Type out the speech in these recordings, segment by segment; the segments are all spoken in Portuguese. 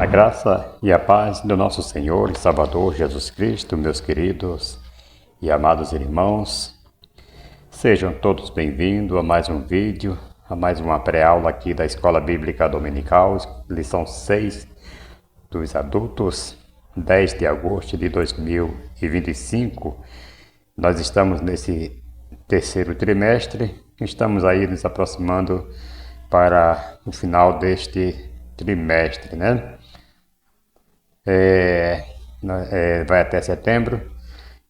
A graça e a paz do nosso Senhor e Salvador Jesus Cristo, meus queridos e amados irmãos, sejam todos bem-vindos a mais um vídeo, a mais uma pré-aula aqui da Escola Bíblica Dominical, lição 6 dos adultos, 10 de agosto de 2025. Nós estamos nesse terceiro trimestre, estamos aí nos aproximando para o final deste trimestre, né? Vai até setembro.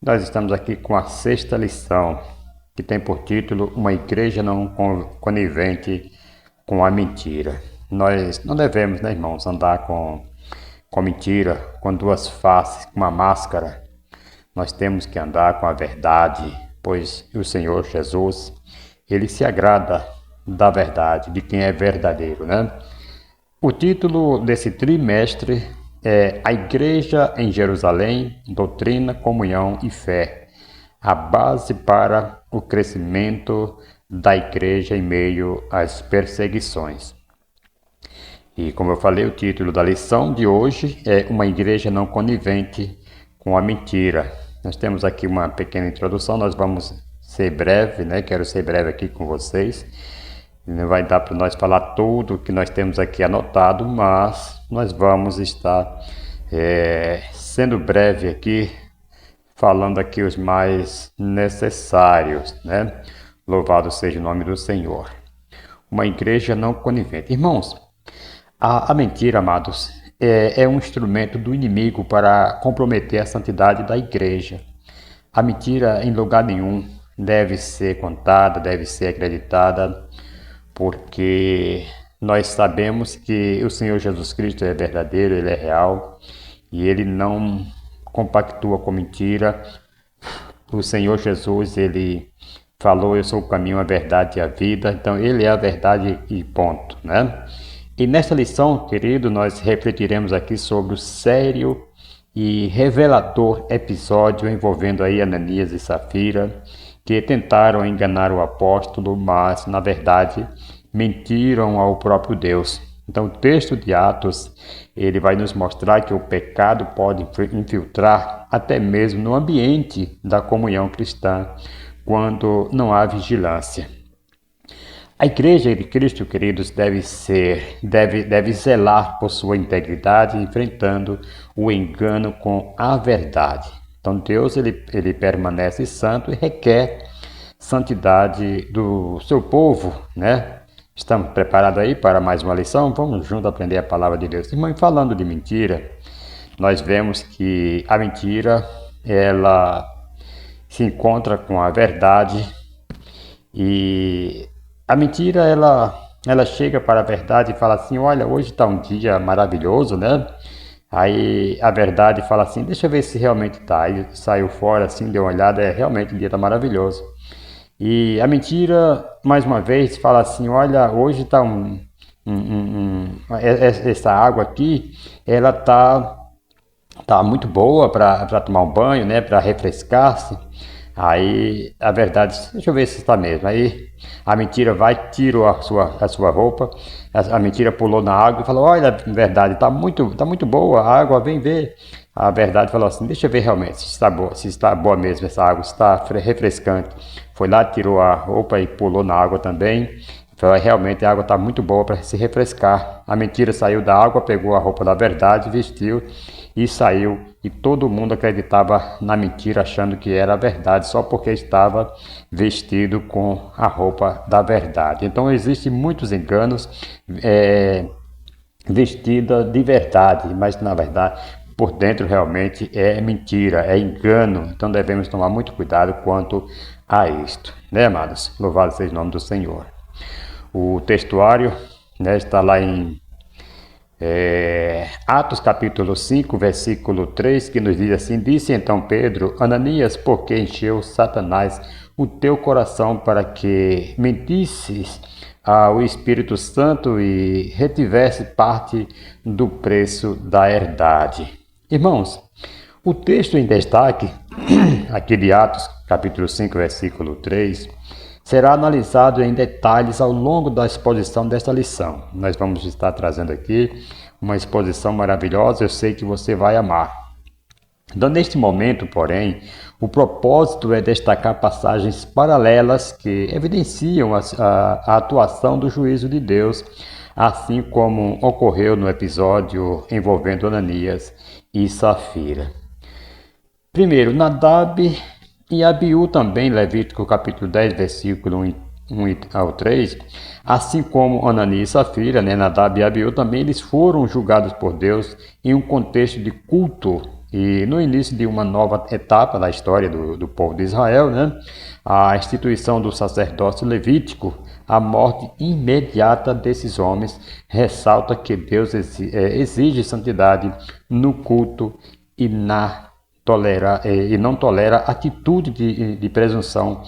Nós estamos aqui com a sexta lição, que tem por título Uma Igreja Não Conivente com a Mentira. Nós não devemos, né, irmãos, andar com mentira, com duas faces, com uma máscara. Nós temos que andar com a verdade, pois o Senhor Jesus, Ele se agrada da verdade, de quem é verdadeiro, né? O título desse trimestre é A Igreja em Jerusalém, Doutrina, Comunhão e Fé, a base para o crescimento da igreja em meio às perseguições. E como eu falei, o título da lição de hoje é Uma Igreja Não Conivente com a Mentira. Nós temos aqui uma pequena introdução, nós vamos ser breve, né? Quero ser breve aqui com vocês. Não vai dar para nós falar tudo que nós temos aqui anotado, mas nós vamos estar sendo breve aqui, falando aqui os mais necessários, né? Louvado seja o nome do Senhor. Uma igreja não conivente. Irmãos, a mentira, amados, é um instrumento do inimigo para comprometer a santidade da igreja. A mentira, em lugar nenhum, deve ser contada, deve ser acreditada, porque nós sabemos que o Senhor Jesus Cristo é verdadeiro, Ele é real e Ele não compactua com mentira. O Senhor Jesus, Ele falou, eu sou o caminho, a verdade e a vida, então Ele é a verdade e ponto, né? E nesta lição, querido, nós refletiremos aqui sobre o sério e revelador episódio envolvendo aí Ananias e Safira, que tentaram enganar o apóstolo, mas, na verdade, mentiram ao próprio Deus. Então, o texto de Atos, ele vai nos mostrar que o pecado pode infiltrar até mesmo no ambiente da comunhão cristã, quando não há vigilância. A igreja de Cristo, queridos, deve zelar por sua integridade, enfrentando o engano com a verdade. Então Deus ele permanece santo e requer santidade do seu povo, né? Estamos preparados aí para mais uma lição? Vamos juntos aprender a palavra de Deus. Irmão, falando de mentira, nós vemos que a mentira, ela se encontra com a verdade e a mentira, ela chega para a verdade e fala assim, olha, hoje está um dia maravilhoso, né? Aí a verdade fala assim, deixa eu ver se realmente está. Aí saiu fora assim, deu uma olhada, realmente o dia está maravilhoso. E a mentira, mais uma vez, fala assim, olha, hoje está essa água aqui, ela tá muito boa para tomar um banho, né? Para refrescar-se. Aí a verdade, deixa eu ver se está mesmo. Aí a mentira vai, tirou a sua roupa, a mentira pulou na água e falou, olha, a verdade, tá muito boa a água, vem ver. A verdade falou assim, deixa eu ver realmente se está boa mesmo essa água, se está refrescante. Foi lá, tirou a roupa e pulou na água também. Falou, realmente a água está muito boa para se refrescar. A mentira saiu da água, pegou a roupa da verdade, vestiu e saiu. E todo mundo acreditava na mentira, achando que era a verdade, só porque estava vestido com a roupa da verdade. Então existem muitos enganos vestidos de verdade, mas na verdade por dentro realmente é mentira, é engano. Então devemos tomar muito cuidado quanto a isto, né, amados? Louvado seja o nome do Senhor. O textuário, né, está lá em Atos capítulo 5, versículo 3, que nos diz assim, disse então Pedro, Ananias, por que encheu Satanás o teu coração para que mentisses ao Espírito Santo e retivesse parte do preço da herdade? Irmãos, o texto em destaque, aqui de Atos capítulo 5, versículo 3, será analisado em detalhes ao longo da exposição desta lição. Nós vamos estar trazendo aqui uma exposição maravilhosa, eu sei que você vai amar. Então, neste momento, porém, o propósito é destacar passagens paralelas que evidenciam a atuação do juízo de Deus, assim como ocorreu no episódio envolvendo Ananias e Safira. Primeiro, Nadab e Abiú também, Levítico capítulo 10, versículo 1 ao 3, assim como Ananias e Safira, Nadab e Abiú também, eles foram julgados por Deus em um contexto de culto e no início de uma nova etapa da história do povo de Israel, a instituição do sacerdócio levítico, a morte imediata desses homens ressalta que Deus exige santidade no culto e não tolera atitude de presunção,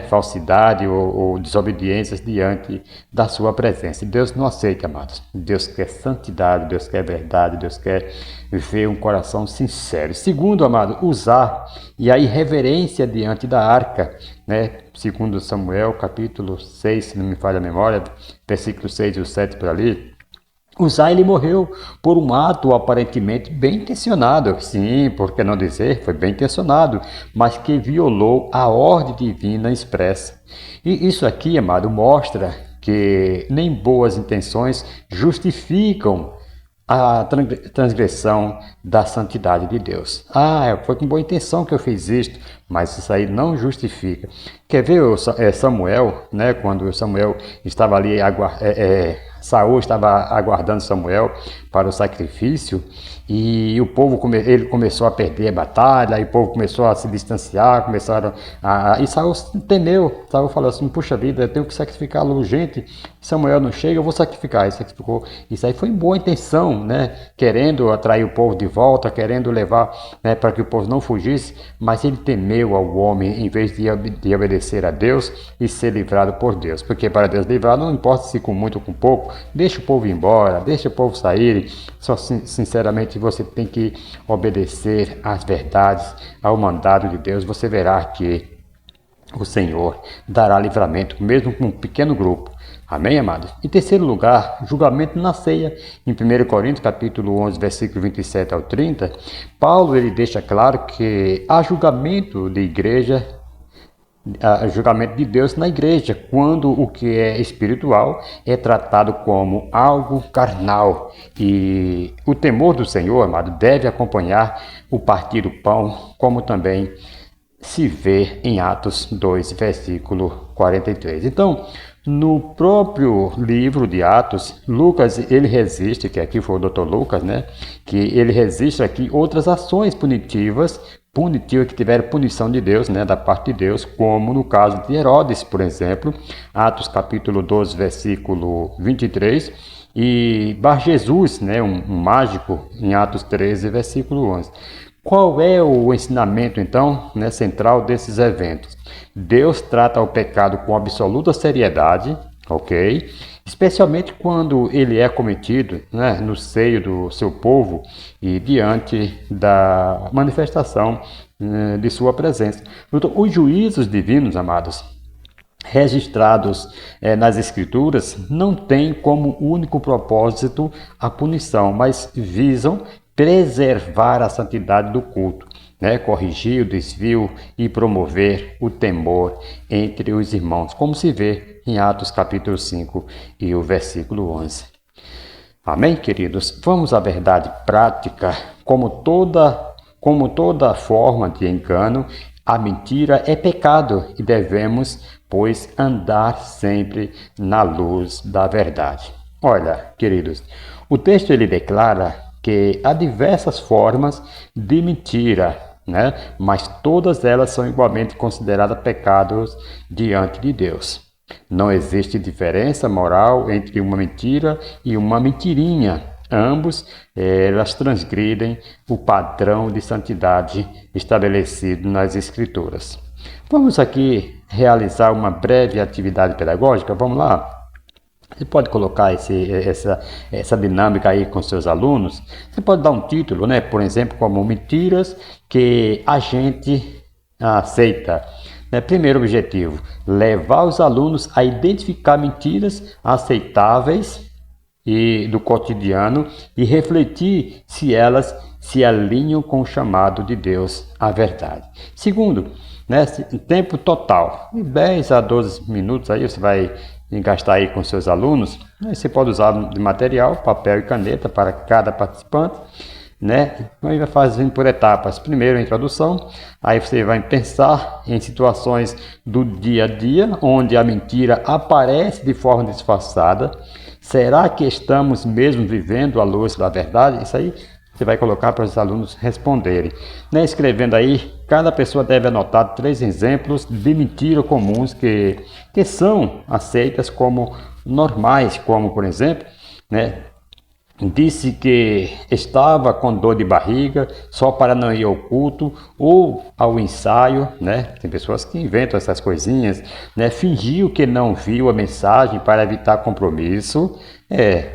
falsidade ou desobediências diante da sua presença. Deus não aceita, amados. Deus quer santidade, Deus quer verdade, Deus quer ver um coração sincero. Segundo, amado, usar e a irreverência diante da arca, segundo Samuel, capítulo 6, se não me falha a memória, versículo 6 e 7 por ali. Uzá, ele morreu por um ato aparentemente bem intencionado. Sim, por que não dizer, foi bem intencionado, mas que violou a ordem divina expressa. E isso aqui, amado, mostra que nem boas intenções justificam a transgressão da santidade de Deus. Foi com boa intenção que eu fiz isto, mas isso aí não justifica. Quer ver Samuel, quando Samuel estava ali, Saul estava aguardando Samuel para o sacrifício e o povo ele começou a perder a batalha, e o povo começou a se distanciar, e Saul temeu. Saul falou assim: puxa vida, eu tenho que sacrificá-lo urgente. Samuel não chega, eu vou sacrificar. Ele sacrificou. Isso aí foi em boa intenção, querendo atrair o povo de volta, querendo levar para que o povo não fugisse, mas ele temeu ao homem em vez de obedecer a Deus e ser livrado por Deus, porque para Deus livrar não importa se com muito ou com pouco, deixa o povo ir embora, deixa o povo sair. Só sinceramente você tem que obedecer às verdades, ao mandado de Deus. Você verá que o Senhor dará livramento, mesmo com um pequeno grupo. Amém, amados? Em terceiro lugar, julgamento na ceia. Em 1 Coríntios, capítulo 11, versículo 27 ao 30, Paulo ele deixa claro que há julgamento de igreja, julgamento de Deus na igreja, quando o que é espiritual é tratado como algo carnal. E o temor do Senhor, amado, deve acompanhar o partir do pão, como também se vê em Atos 2, versículo 43. Então, no próprio livro de Atos, Lucas, ele resiste, que aqui foi o Dr. Lucas, que ele resiste aqui outras ações punitivas que tiveram punição de Deus, da parte de Deus, como no caso de Herodes, por exemplo, Atos capítulo 12, versículo 23, e Bar Jesus, um mágico, em Atos 13, versículo 11. Qual é o ensinamento, então, central desses eventos? Deus trata o pecado com absoluta seriedade, ok? Especialmente quando ele é cometido no seio do seu povo e diante da manifestação de sua presença. Então, os juízos divinos, amados, registrados nas Escrituras, não têm como único propósito a punição, mas visam preservar a santidade do culto, corrigir o desvio e promover o temor entre os irmãos, como se vê em Atos capítulo 5 e o versículo 11. Amém, queridos? Vamos à verdade prática. Como toda forma de engano, a mentira é pecado e devemos, pois, andar sempre na luz da verdade. Olha, queridos, o texto ele declara que há diversas formas de mentira, mas todas elas são igualmente consideradas pecados diante de Deus. Não existe diferença moral entre uma mentira e uma mentirinha. Ambos, elas transgridem o padrão de santidade estabelecido nas Escrituras. Vamos aqui realizar uma breve atividade pedagógica. Vamos lá? Você pode colocar essa dinâmica aí com seus alunos. Você pode dar um título, por exemplo, como mentiras que a gente aceita. Né? Primeiro objetivo, levar os alunos a identificar mentiras aceitáveis e do cotidiano e refletir se elas se alinham com o chamado de Deus à verdade. Segundo, né, tempo total, de 10 a 12 minutos aí você vai gastar aí com seus alunos. Você pode usar de material, papel e caneta para cada participante, né? Vai fazendo por etapas. Primeiro a introdução, aí você vai pensar em situações do dia a dia onde a mentira aparece de forma disfarçada. Será que estamos mesmo vivendo à luz da verdade? Isso aí você vai colocar para os alunos responderem. Né? Escrevendo aí, cada pessoa deve anotar 3 exemplos de mentira comuns que são aceitas como normais, como por exemplo, né? Disse que estava com dor de barriga só para não ir ao culto ou ao ensaio, né? Tem pessoas que inventam essas coisinhas, né? Fingiu que não viu a mensagem para evitar compromisso.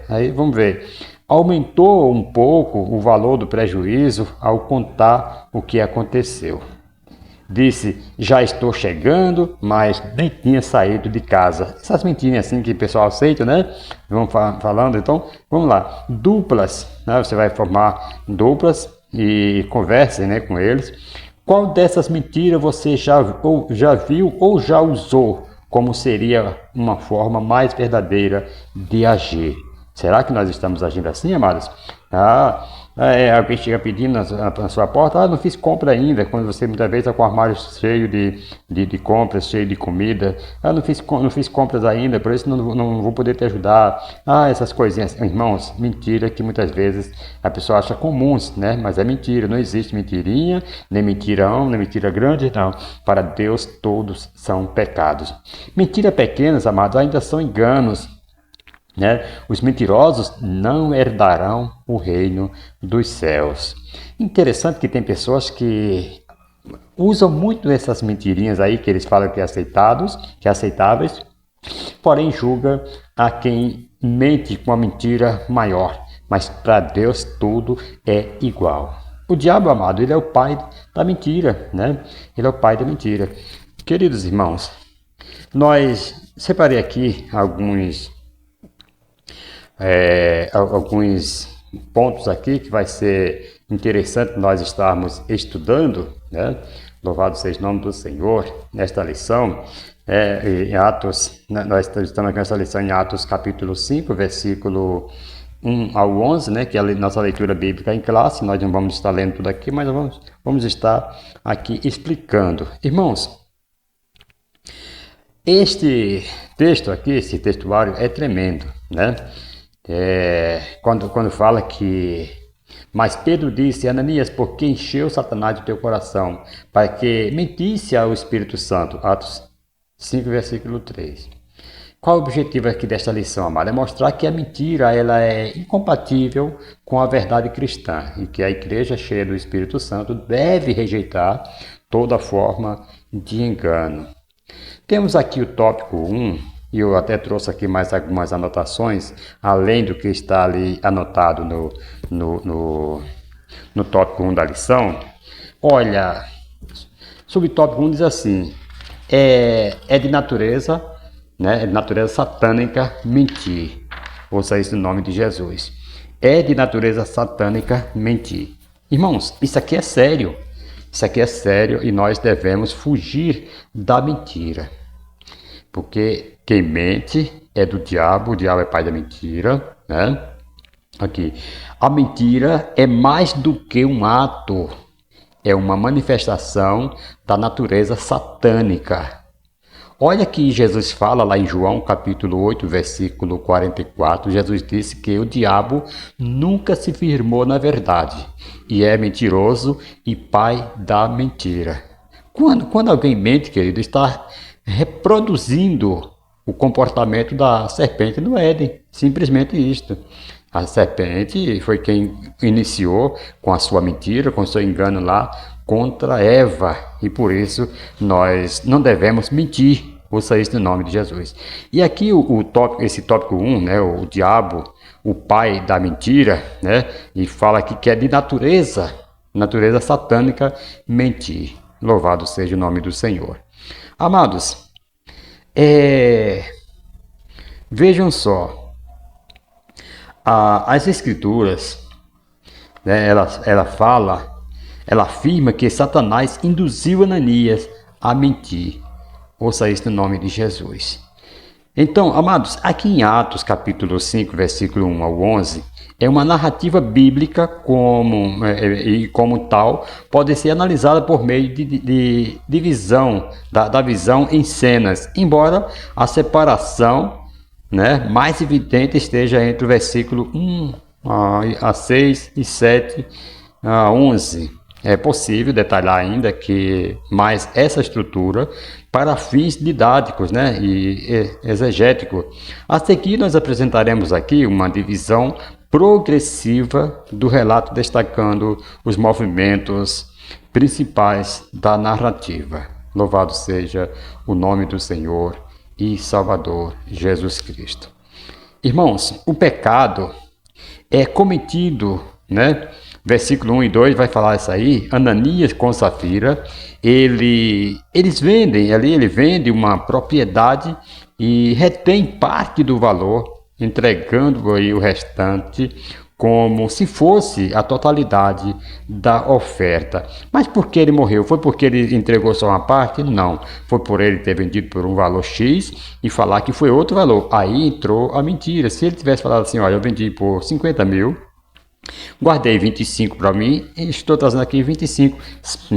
Aí vamos ver. Aumentou um pouco o valor do prejuízo ao contar o que aconteceu. Disse, já estou chegando, mas nem tinha saído de casa. Essas mentirinhas assim que o pessoal aceita, né? Vamos falando, então, vamos lá. Duplas, né? Você vai formar duplas e converse, né, com eles. Qual dessas mentiras você já viu ou já usou como seria uma forma mais verdadeira de agir? Será que nós estamos agindo assim, amados? Alguém chega pedindo na sua porta, não fiz compra ainda, quando você muitas vezes está com o armário cheio de compras, cheio de comida, não fiz compras ainda, por isso não vou poder te ajudar, essas coisinhas, irmãos, mentira que muitas vezes a pessoa acha comuns, né? Mas é mentira, não existe mentirinha, nem mentirão, nem mentira grande, não, para Deus todos são pecados. Mentiras pequenas, amados, ainda são enganos, né? Os mentirosos não herdarão o reino dos céus. Interessante que tem pessoas que usam muito essas mentirinhas aí que eles falam que é aceitáveis, porém julga a quem mente com uma mentira maior. Mas para Deus tudo é igual. O diabo, amado, ele é o pai da mentira, né? Ele é o pai da mentira. Queridos irmãos, nós separei aqui alguns pontos aqui que vai ser interessante nós estarmos estudando, né? Louvado seja o nome do Senhor nesta lição. Em Atos, nós estamos aqui nessa lição em Atos capítulo 5, versículo 1 ao 11, né? Que é a nossa leitura bíblica em classe. Nós não vamos estar lendo tudo aqui, mas vamos estar aqui explicando. Irmãos, este texto aqui, esse textuário é tremendo, né? Quando fala que, mas Pedro disse, Ananias, por que encheu Satanás do teu coração, para que mentisse ao Espírito Santo? Atos 5, versículo 3. Qual o objetivo aqui desta lição, amado? É mostrar que a mentira ela é incompatível com a verdade cristã e que a igreja cheia do Espírito Santo deve rejeitar toda forma de engano. Temos aqui o tópico 1, e eu até trouxe aqui mais algumas anotações, além do que está ali anotado no tópico 1 da lição. Olha, subtópico 1 diz assim, é de natureza, né, é de natureza satânica mentir. Ouça isso no nome de Jesus. É de natureza satânica mentir. Irmãos, isso aqui é sério. Isso aqui é sério e nós devemos fugir da mentira. Porque quem mente é do diabo, o diabo é pai da mentira, né? Aqui, a mentira é mais do que um ato, é uma manifestação da natureza satânica. Olha que Jesus fala lá em João capítulo 8, versículo 44, Jesus disse que o diabo nunca se firmou na verdade e é mentiroso e pai da mentira. Quando alguém mente, querido, está reproduzindo o comportamento da serpente no Éden, simplesmente isto. A serpente foi quem iniciou com a sua mentira, com o seu engano lá contra Eva, e por isso nós não devemos mentir. Ouça isso no nome de Jesus. E aqui esse tópico 1, né, o diabo, o pai da mentira, né, e fala aqui que é de natureza satânica mentir. Louvado seja o nome do Senhor. Amados, vejam só, as Escrituras, né, ela afirma que Satanás induziu Ananias a mentir. Ouça isso no nome de Jesus. Então, amados, aqui em Atos capítulo 5, versículo 1 ao 11, é uma narrativa bíblica e como tal pode ser analisada por meio de divisão da visão em cenas, embora a separação, né, mais evidente esteja entre o versículo 1 a 6 e 7 a 11. É possível detalhar ainda que mais essa estrutura para fins didáticos, né, e exegéticos. A seguir, nós apresentaremos aqui uma divisão progressiva do relato, destacando os movimentos principais da narrativa. Louvado seja o nome do Senhor e Salvador Jesus Cristo. Irmãos, o pecado é cometido, né? Versículo 1 e 2 vai falar isso aí. Ananias com Safira, ele vende uma propriedade e retém parte do valor, entregando aí o restante como se fosse a totalidade da oferta. Mas por que ele morreu? Foi porque ele entregou só uma parte? Não. Foi por ele ter vendido por um valor X e falar que foi outro valor. Aí entrou a mentira. Se ele tivesse falado assim, olha, eu vendi por 50 mil, guardei 25 para mim e estou trazendo aqui 25.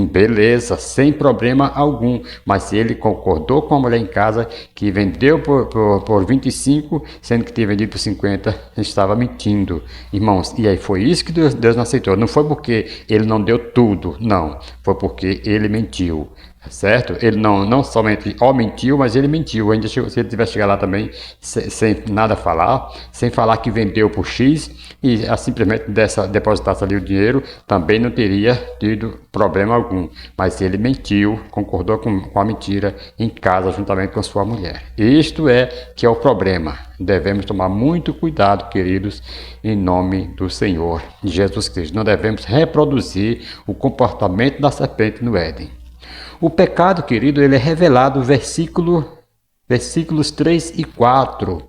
Beleza, sem problema algum. Mas se ele concordou com a mulher em casa que vendeu por 25, sendo que tinha vendido por 50, estava mentindo. Irmãos, e aí foi isso que Deus não aceitou. Não foi porque ele não deu tudo, não. Foi porque ele mentiu. Certo? Ele não somente mentiu, mas ele mentiu. Ainda chegou, se ele tivesse chegado lá também sem nada falar, sem falar que vendeu por X e simplesmente depositasse ali o dinheiro, também não teria tido problema algum. Mas ele mentiu, concordou com a mentira em casa juntamente com sua mulher. Isto é que é o problema. Devemos tomar muito cuidado, queridos, em nome do Senhor Jesus Cristo. Não devemos reproduzir o comportamento da serpente no Éden. O pecado, querido, ele é revelado versículos 3 e 4.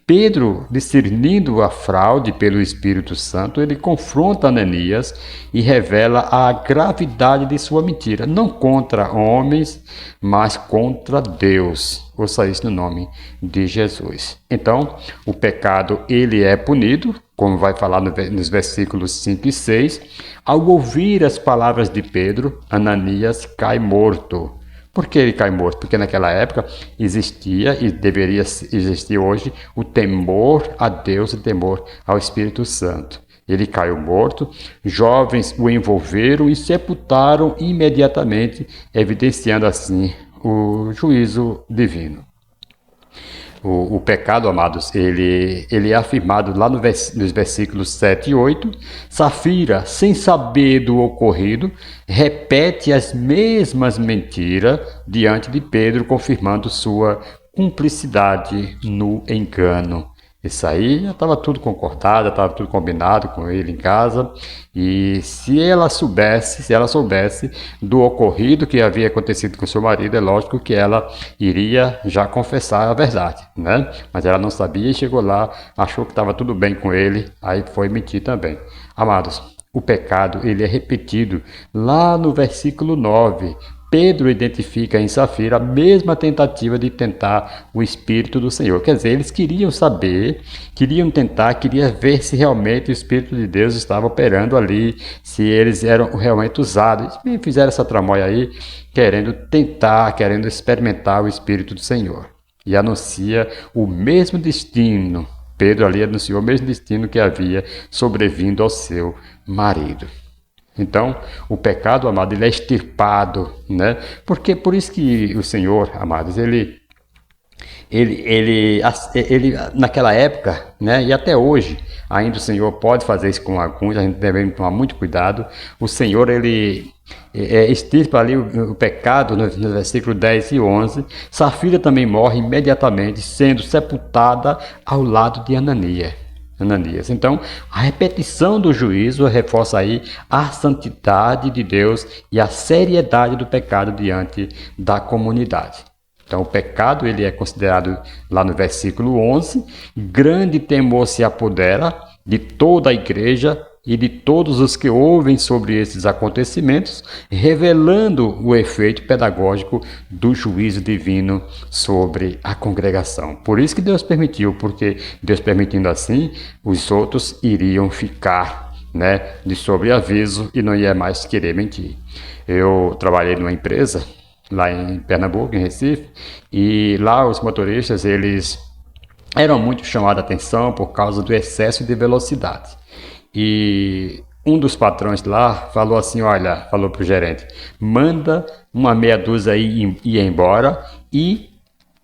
Pedro, discernindo a fraude pelo Espírito Santo, ele confronta Ananias e revela a gravidade de sua mentira, não contra homens, mas contra Deus. Ouça isso no nome de Jesus. Então, o pecado, ele é punido, como vai falar nos versículos 5 e 6. Ao ouvir as palavras de Pedro, Ananias cai morto. Por que ele cai morto? Porque naquela época existia e deveria existir hoje o temor a Deus e temor ao Espírito Santo. Ele caiu morto, jovens o envolveram e sepultaram imediatamente, evidenciando assim o juízo divino. O pecado, amados, ele é afirmado lá nos versículos 7 e 8. Safira, sem saber do ocorrido, repete as mesmas mentiras diante de Pedro, confirmando sua cumplicidade no engano. Isso aí já estava tudo concordado, estava tudo combinado com ele em casa. E se ela soubesse do ocorrido que havia acontecido com seu marido, é lógico que ela iria já confessar a verdade, né? Mas ela não sabia e chegou lá, achou que estava tudo bem com ele, aí foi mentir também. Amados, o pecado, ele é repetido lá no versículo 9. Pedro identifica em Safira a mesma tentativa de tentar o Espírito do Senhor. Quer dizer, eles queriam saber, queriam ver se realmente o Espírito de Deus estava operando ali, se eles eram realmente usados. Eles fizeram essa tramóia aí, querendo experimentar o Espírito do Senhor. E anuncia o mesmo destino. Pedro ali anunciou o mesmo destino que havia sobrevindo ao seu marido. Então, o pecado, amado, ele é extirpado, né? Porque por isso que o Senhor, amados, ele naquela época, né? E até hoje, ainda o Senhor pode fazer isso com alguns, a gente deve tomar muito cuidado. O Senhor, ele extirpa ali o pecado no versículo 10 e 11. Safira também morre imediatamente, sendo sepultada ao lado de Ananias. Então, a repetição do juízo reforça aí a santidade de Deus e a seriedade do pecado diante da comunidade. Então o pecado ele é considerado lá no versículo 11, grande temor se apodera de toda a igreja e de todos os que ouvem sobre esses acontecimentos, revelando o efeito pedagógico do juízo divino sobre a congregação. Por isso que Deus permitiu, porque Deus permitindo assim, os outros iriam ficar, de sobreaviso e não ia mais querer mentir. Eu trabalhei numa empresa lá em Pernambuco, em Recife, e lá os motoristas, eles eram muito chamados a atenção por causa do excesso de velocidade. E um dos patrões lá falou assim, falou para o gerente, manda uma meia dúzia aí ir embora e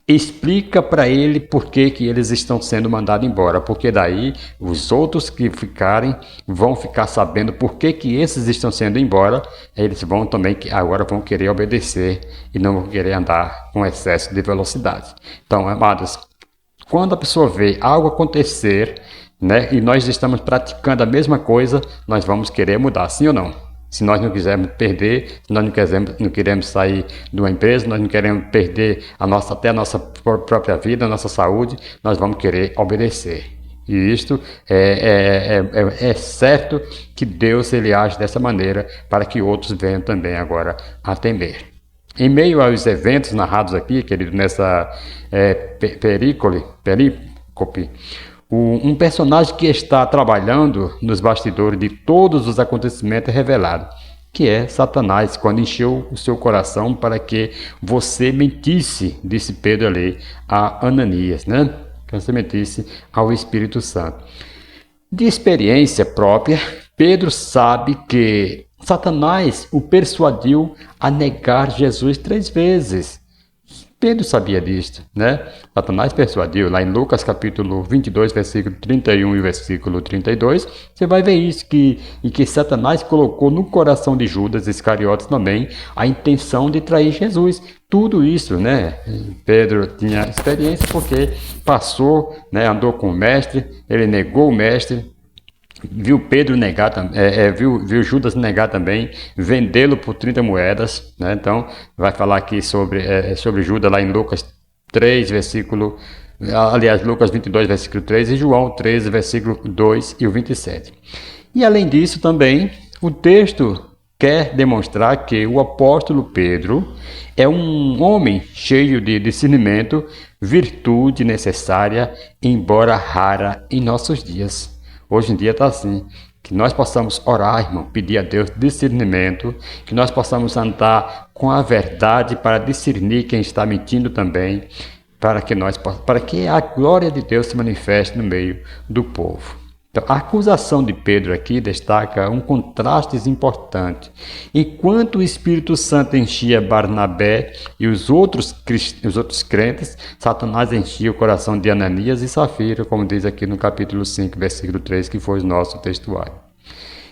explica para ele por que eles estão sendo mandados embora, porque daí os outros que ficarem vão ficar sabendo por que esses estão sendo embora, eles vão também, agora vão querer obedecer e não vão querer andar com excesso de velocidade. Então, amados, quando a pessoa vê algo acontecer, e nós estamos praticando a mesma coisa, nós vamos querer mudar, sim ou não? Se nós não quisermos perder, se nós não queremos sair de uma empresa, nós não queremos perder até a nossa própria vida, a nossa saúde, nós vamos querer obedecer. E isto é certo que Deus ele age dessa maneira para que outros venham também agora a temer. Em meio aos eventos narrados aqui, querido, nessa perícope, um personagem que está trabalhando nos bastidores de todos os acontecimentos é revelado, que é Satanás, quando encheu o seu coração para que você mentisse, disse Pedro ali a Ananias, que você mentisse ao Espírito Santo. De experiência própria, Pedro sabe que Satanás o persuadiu a negar Jesus 3 vezes. Pedro sabia disto, Satanás persuadiu, lá em Lucas capítulo 22, versículo 31 e versículo 32, você vai ver isso, que Satanás colocou no coração de Judas Iscariotes também a intenção de trair Jesus. Tudo isso, Pedro tinha experiência porque passou, andou com o mestre, ele negou o mestre, viu Pedro negar, viu Judas negar também, vendê-lo por 30 moedas, Então, vai falar aqui sobre Judas lá em Lucas 3, Lucas 22, versículo 3 e João 13, versículo 2 e o 27. E além disso também, o texto quer demonstrar que o apóstolo Pedro é um homem cheio de discernimento, virtude necessária, embora rara em nossos dias. Hoje em dia está assim, que nós possamos orar, irmão, pedir a Deus discernimento, que nós possamos andar com a verdade para discernir quem está mentindo também, para que a glória de Deus se manifeste no meio do povo. Então, a acusação de Pedro aqui destaca um contraste importante. Enquanto o Espírito Santo enchia Barnabé e os outros crentes, Satanás enchia o coração de Ananias e Safira, como diz aqui no capítulo 5, versículo 3, que foi o nosso textuário.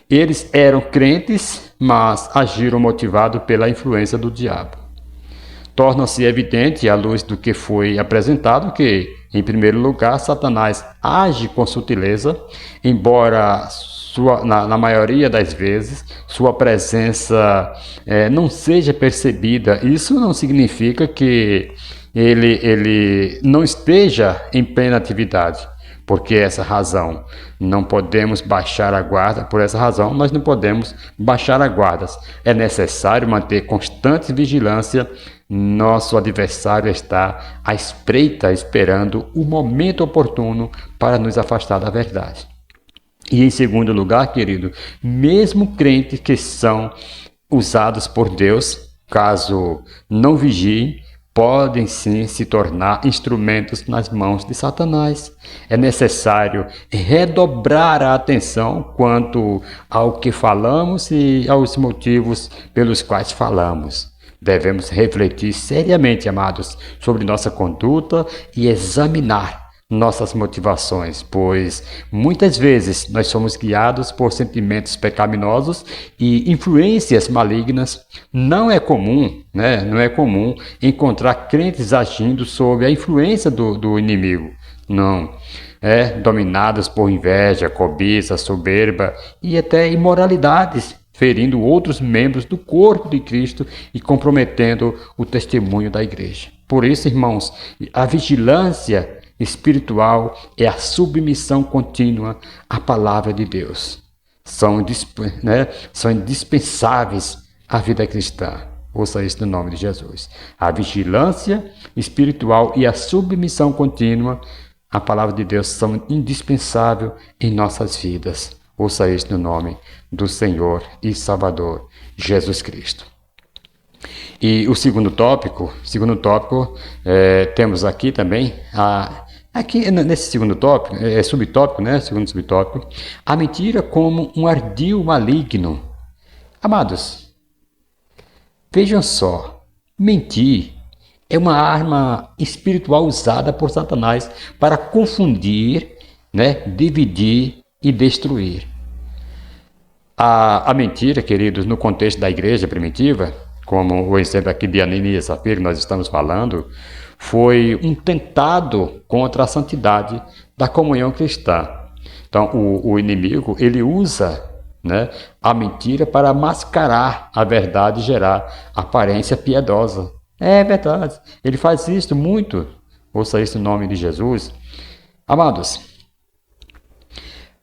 Eles eram crentes, mas agiram motivados pela influência do diabo. Torna-se evidente, à luz do que foi apresentado, que, em primeiro lugar, Satanás age com sutileza, embora na maioria das vezes sua presença não seja percebida. Isso não significa que ele não esteja em plena atividade. Por essa razão não podemos baixar a guarda, por essa razão nós não podemos baixar a guarda. É necessário manter constante vigilância. Nosso adversário está à espreita, esperando o momento oportuno para nos afastar da verdade. E em segundo lugar, querido, mesmo crentes que são usados por Deus, caso não vigiem, podem sim se tornar instrumentos nas mãos de Satanás. É necessário redobrar a atenção quanto ao que falamos e aos motivos pelos quais falamos. Devemos refletir seriamente, amados, sobre nossa conduta e examinar nossas motivações, pois muitas vezes nós somos guiados por sentimentos pecaminosos e influências malignas. Não é comum encontrar crentes agindo sob a influência do inimigo. Não. Dominados por inveja, cobiça, soberba e até imoralidades, ferindo outros membros do corpo de Cristo e comprometendo o testemunho da igreja. Por isso, irmãos, a vigilância espiritual é a submissão contínua à palavra de Deus. São indispensáveis à vida cristã. Ouça isso no nome de Jesus. A vigilância espiritual e a submissão contínua à palavra de Deus são indispensáveis em nossas vidas. Ouça isso no nome do Senhor e Salvador Jesus Cristo. E o segundo tópico, temos aqui também, aqui nesse segundo tópico, segundo subtópico, a mentira como um ardil maligno. Amados, vejam só, mentir é uma arma espiritual usada por Satanás para confundir, dividir e destruir. A mentira, queridos, no contexto da igreja primitiva, como o exemplo aqui de Ananias e Safira que nós estamos falando, foi um tentado contra a santidade da comunhão cristã. Então, o inimigo, ele usa a mentira para mascarar a verdade e gerar aparência piedosa. É verdade, ele faz isso muito. Ouça isso no nome de Jesus. Amados,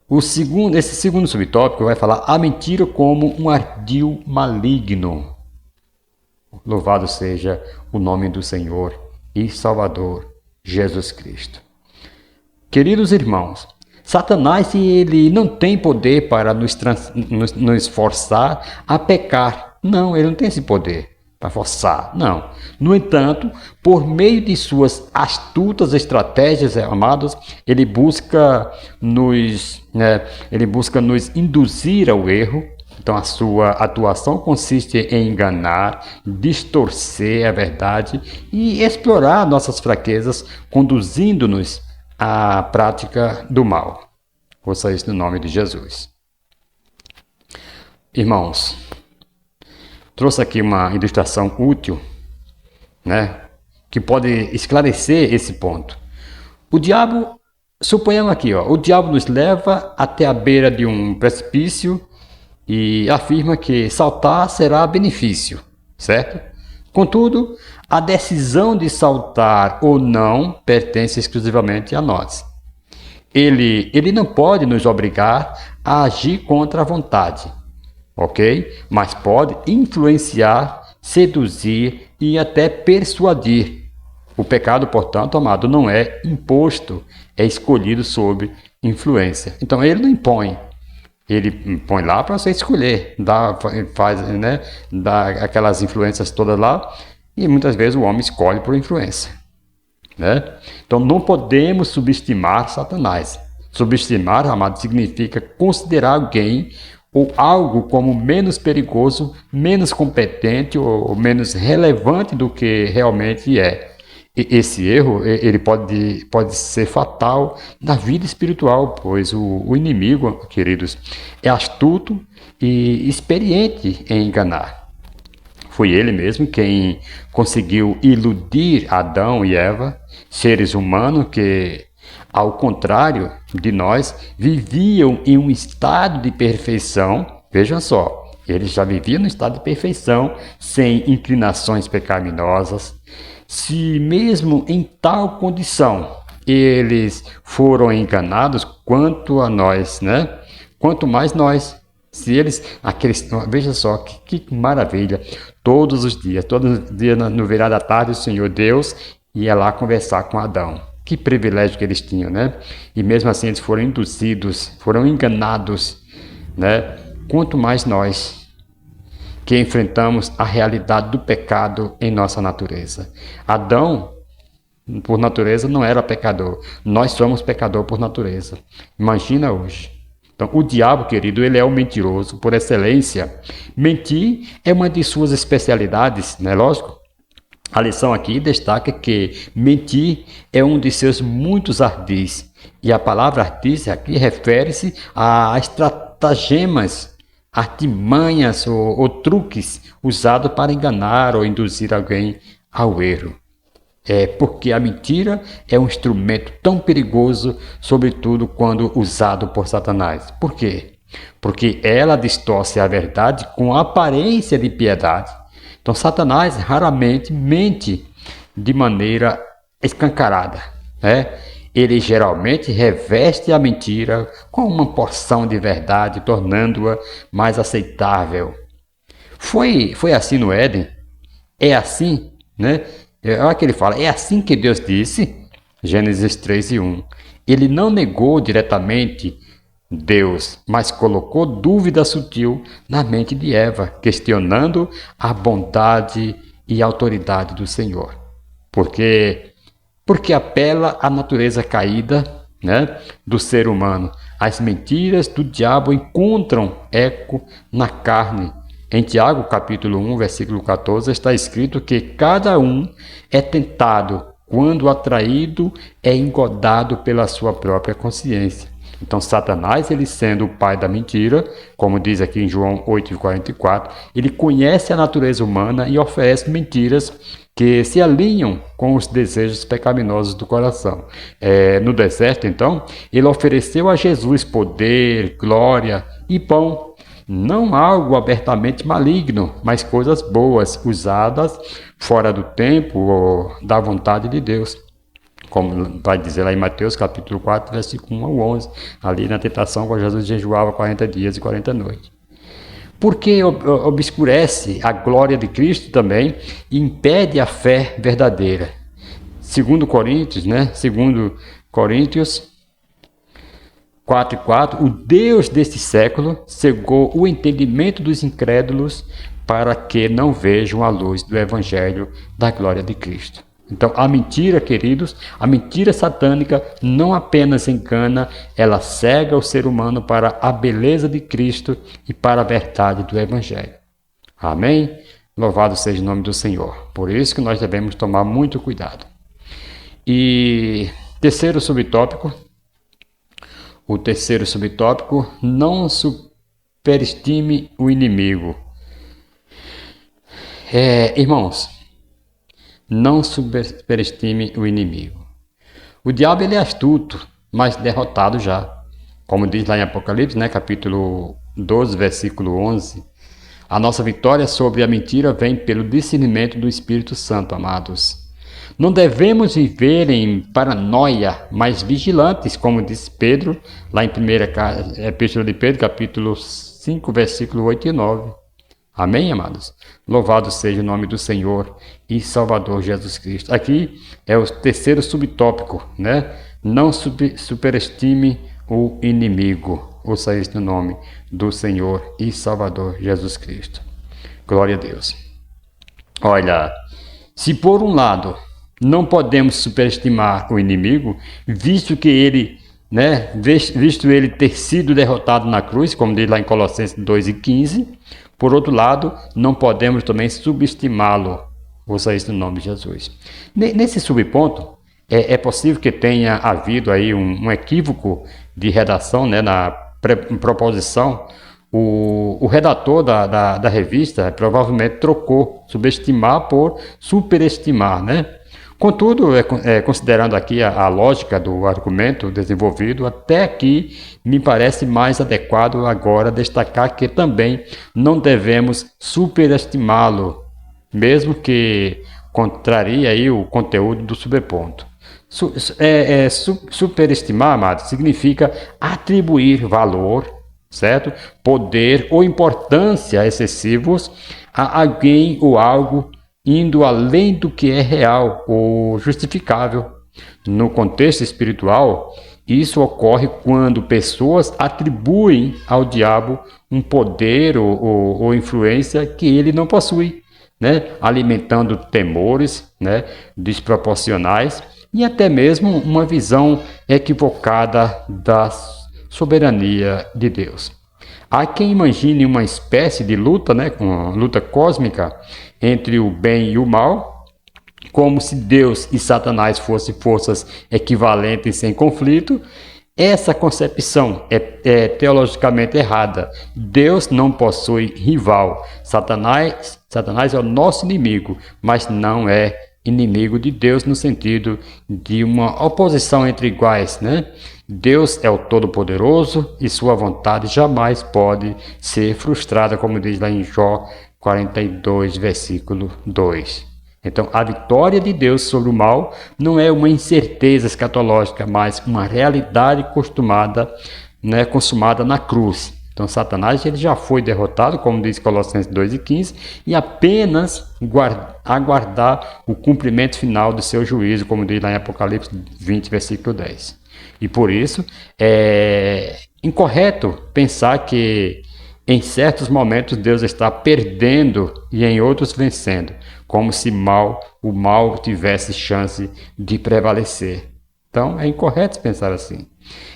esse segundo subtópico vai falar a mentira como um ardil maligno. Louvado seja o nome do Senhor e Salvador Jesus Cristo. Queridos irmãos, Satanás ele não tem poder para nos forçar a pecar. Não, ele não tem esse poder para forçar, não. No entanto, por meio de suas astutas estratégias, amados, ele busca nos induzir ao erro. Então, a sua atuação consiste em enganar, distorcer a verdade e explorar nossas fraquezas, conduzindo-nos à prática do mal. Ouça isso no nome de Jesus. Irmãos, trouxe aqui uma ilustração útil, que pode esclarecer esse ponto. O diabo, suponhamos aqui, o diabo nos leva até a beira de um precipício e afirma que saltar será benefício, certo? Contudo, a decisão de saltar ou não pertence exclusivamente a nós. Ele não pode nos obrigar a agir contra a vontade, ok? Mas pode influenciar, seduzir e até persuadir. O pecado, portanto, amado, não é imposto, é escolhido sob influência. Então, ele não impõe. Ele põe lá para você escolher, dá aquelas influências todas lá, e muitas vezes o homem escolhe por influência. Então não podemos subestimar Satanás. Subestimar, amado, significa considerar alguém ou algo como menos perigoso, menos competente ou menos relevante do que realmente é. Esse erro ele pode ser fatal na vida espiritual, pois o inimigo, queridos, é astuto e experiente em enganar. Foi ele mesmo quem conseguiu iludir Adão e Eva, seres humanos que, ao contrário de nós, viviam em um estado de perfeição. Vejam só, eles já viviam no estado de perfeição, sem inclinações pecaminosas. Se mesmo em tal condição eles foram enganados, quanto a nós, Quanto mais nós. Se eles, veja só, que maravilha, todos os dias no virar da tarde, o Senhor Deus ia lá conversar com Adão. Que privilégio que eles tinham, E mesmo assim eles foram induzidos, foram enganados, Quanto mais nós, que enfrentamos a realidade do pecado em nossa natureza. Adão, por natureza, não era pecador. Nós somos pecador por natureza. Imagina hoje. Então, o diabo, querido, ele é o mentiroso por excelência. Mentir é uma de suas especialidades, lógico? A lição aqui destaca que mentir é um de seus muitos ardis. E a palavra ardis aqui refere-se a estratagemas, artimanhas ou truques usados para enganar ou induzir alguém ao erro. Porque a mentira é um instrumento tão perigoso, sobretudo quando usado por Satanás. Por quê? Porque ela distorce a verdade com aparência de piedade. Então, Satanás raramente mente de maneira escancarada, né? Ele geralmente reveste a mentira com uma porção de verdade, tornando-a mais aceitável. Foi assim no Éden? É assim, né? Olha que ele fala, é assim que Deus disse, Gênesis 3:1. Ele não negou diretamente Deus, mas colocou dúvida sutil na mente de Eva, questionando a bondade e autoridade do Senhor. Porque apela à natureza caída, né, do ser humano. As mentiras do diabo encontram eco na carne. Em Tiago, capítulo 1, versículo 14, está escrito que cada um é tentado quando atraído é engodado pela sua própria consciência. Então, Satanás, ele sendo o pai da mentira, como diz aqui em João 8,44, ele conhece a natureza humana e oferece mentiras que se alinham com os desejos pecaminosos do coração. No deserto, então, ele ofereceu a Jesus poder, glória e pão. Não algo abertamente maligno, mas coisas boas, usadas fora do tempo ou da vontade de Deus. Como vai dizer lá em Mateus capítulo 4, versículo 1 ao 11, ali na tentação, quando Jesus jejuava 40 dias e 40 noites. Porque obscurece a glória de Cristo também e impede a fé verdadeira. Segundo Coríntios, né? Segundo Coríntios 4:4, o Deus deste século cegou o entendimento dos incrédulos para que não vejam a luz do evangelho da glória de Cristo. Então, a mentira, queridos, a mentira satânica não apenas engana, ela cega o ser humano para a beleza de Cristo e para a verdade do evangelho. Amém? Louvado seja o nome do Senhor. Por isso que nós devemos tomar muito cuidado. E terceiro subtópico, não superestime o inimigo. Irmãos, não superestime o inimigo. O diabo ele é astuto, mas derrotado já. Como diz lá em Apocalipse, né, capítulo 12, versículo 11. A nossa vitória sobre a mentira vem pelo discernimento do Espírito Santo, amados. Não devemos viver em paranoia, mas vigilantes, como diz Pedro, lá em 1ª Epístola de Pedro, capítulo 5, versículo 8 e 9. Amém, amados? Louvado seja o nome do Senhor e Salvador Jesus Cristo. Aqui é o terceiro subtópico, né? Não superestime o inimigo. Ouça isso no nome do Senhor e Salvador Jesus Cristo. Glória a Deus. Olha, se por um lado não podemos superestimar o inimigo, visto ele ter sido derrotado na cruz, como diz lá em Colossenses 2:15, por outro lado, não podemos também subestimá-lo. Ouça isso no nome de Jesus. Nesse subponto, é possível que tenha havido aí um equívoco de redação, né, na proposição. O redator da revista provavelmente trocou subestimar por superestimar, né? Contudo, considerando aqui a lógica do argumento desenvolvido, até aqui me parece mais adequado agora destacar que também não devemos superestimá-lo, mesmo que contrarie aí o conteúdo do subponto. Superestimar, amado, significa atribuir valor, certo? Poder ou importância excessivos a alguém ou algo, indo além do que é real ou justificável. No contexto espiritual, isso ocorre quando pessoas atribuem ao diabo um poder ou influência que ele não possui, né? Alimentando temores, né, desproporcionais e até mesmo uma visão equivocada da soberania de Deus. Há quem imagine uma espécie de luta, né, uma luta cósmica entre o bem e o mal, como se Deus e Satanás fossem forças equivalentes em conflito. Essa concepção é teologicamente errada. Deus não possui rival. Satanás é o nosso inimigo, mas não é inimigo de Deus no sentido de uma oposição entre iguais, né? Deus é o Todo-Poderoso e sua vontade jamais pode ser frustrada, como diz lá em Jó 42, versículo 2. Então, a vitória de Deus sobre o mal não é uma incerteza escatológica, mas uma realidade consumada na cruz. Então, Satanás ele já foi derrotado, como diz Colossenses 2:15, e apenas aguardar o cumprimento final do seu juízo, como diz lá em Apocalipse 20, versículo 10. E por isso, é incorreto pensar que em certos momentos Deus está perdendo e em outros vencendo, como se o mal tivesse chance de prevalecer. Então é incorreto pensar assim.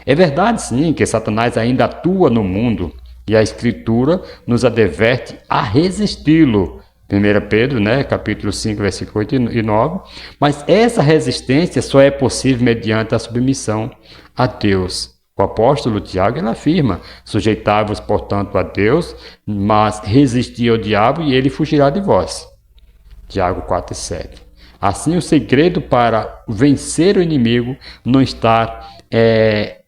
É verdade sim que Satanás ainda atua no mundo e a Escritura nos adverte a resisti-lo. 1 Pedro, capítulo 5, versículo 8 e 9. Mas essa resistência só é possível mediante a submissão a Deus. O apóstolo Tiago ele afirma: sujeitai-vos, portanto, a Deus, mas resisti ao diabo e ele fugirá de vós. Tiago 4:7. Assim, o segredo para vencer o inimigo não está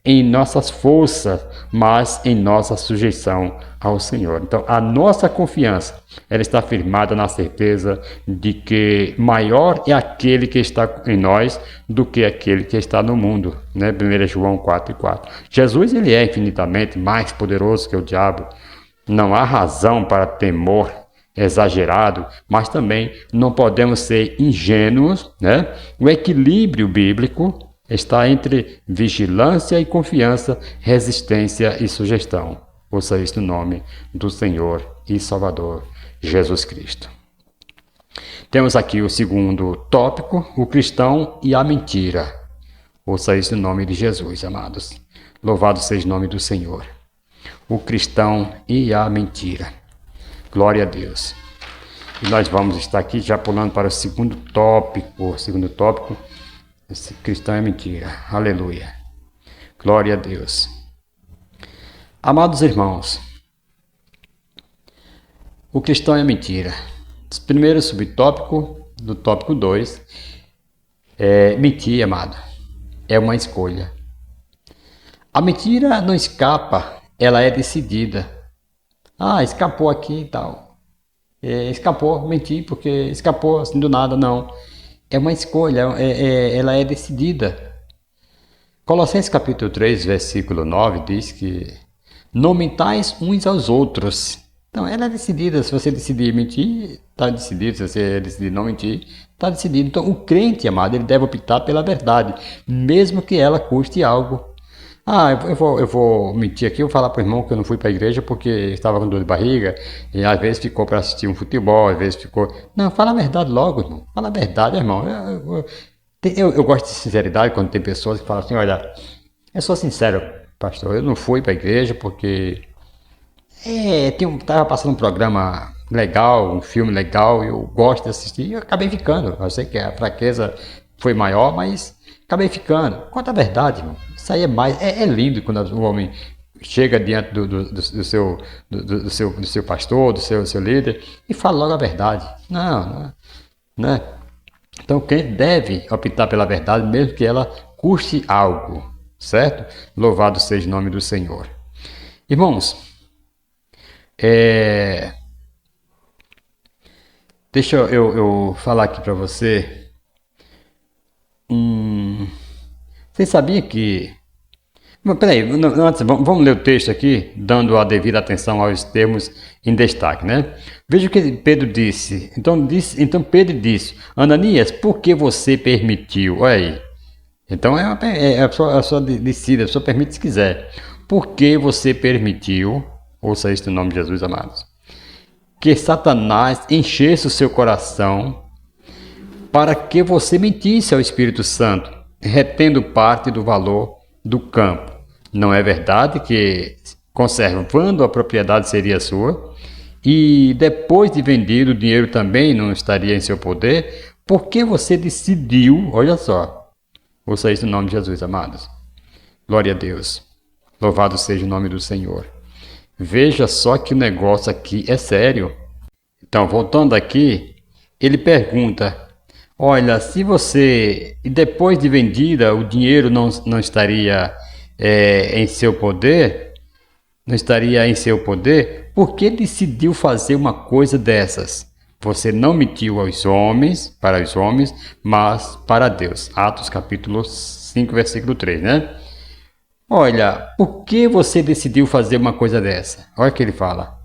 em nossas forças, mas em nossa sujeição ao Senhor. Então, a nossa confiança ela está firmada na certeza de que maior é aquele que está em nós do que aquele que está no mundo. 1 João 4:4. Jesus ele é infinitamente mais poderoso que o diabo. Não há razão para temor exagerado, mas também não podemos ser ingênuos. O equilíbrio bíblico está entre vigilância e confiança, resistência e sugestão. Ouça isso no nome do Senhor e Salvador Jesus Cristo. Temos aqui o segundo tópico, o cristão e a mentira. Ouça isso no nome de Jesus, amados. Louvado seja o nome do Senhor. O cristão e a mentira. Glória a Deus. E nós vamos estar aqui já pulando para o segundo tópico. Esse cristão é mentira. Aleluia. Glória a Deus. Amados irmãos, o cristão é mentira. Primeiro subtópico do tópico 2 é mentir, amado. É uma escolha. A mentira não escapa, ela é decidida. Escapou aqui e tal. Escapou, menti porque escapou assim do nada, não. É uma escolha, ela é decidida. Colossenses capítulo 3, versículo 9 diz que não mentais uns aos outros. Então, ela é decidida. Se você decidir mentir, está decidido. Se você decidir não mentir, está decidido. Então, o crente, amado, ele deve optar pela verdade, mesmo que ela custe algo. Eu vou mentir aqui, eu vou falar para o irmão que eu não fui para a igreja porque estava com dor de barriga, e às vezes ficou para assistir um futebol, às vezes ficou... Não, fala a verdade logo, irmão. Fala a verdade, irmão. Eu gosto de sinceridade quando tem pessoas que falam assim, olha, eu sou sincero, pastor, eu não fui para a igreja porque... Estava passando um programa legal, um filme legal, eu gosto de assistir, e eu acabei ficando. Eu sei que a fraqueza foi maior, mas acabei ficando. Conta a verdade, irmão. Isso aí é mais... É lindo quando o homem chega diante do seu pastor, do seu líder, e fala logo a verdade. Não. Então, quem deve optar pela verdade, mesmo que ela custe algo, certo? Louvado seja o nome do Senhor. Irmãos, deixa eu falar aqui para você. Você sabia que... Peraí, antes, vamos ler o texto aqui, dando a devida atenção aos termos em destaque, Veja o que Pedro disse. Então Pedro disse: Ananias, por que você permitiu? Olha aí. Então a sua decida, a pessoa permite se quiser. Por que você permitiu, ouça isso em nome de Jesus, amados, que Satanás enchesse o seu coração para que você mentisse ao Espírito Santo, retendo parte do valor do campo? Não é verdade que, conservando a propriedade, seria sua, e depois de vendido, o dinheiro também não estaria em seu poder? Por que você decidiu, olha só, ouça isso em nome de Jesus, amados. Glória a Deus. Louvado seja o nome do Senhor. Veja só que o negócio aqui é sério. Então, voltando aqui, ele pergunta: olha, se você, e depois de vendida, o dinheiro não estaria em seu poder, por que decidiu fazer uma coisa dessas? Você não mentiu aos homens, para os homens, mas para Deus. Atos capítulo 5, versículo 3, né? Olha, por que você decidiu fazer uma coisa dessa? Olha o que ele fala.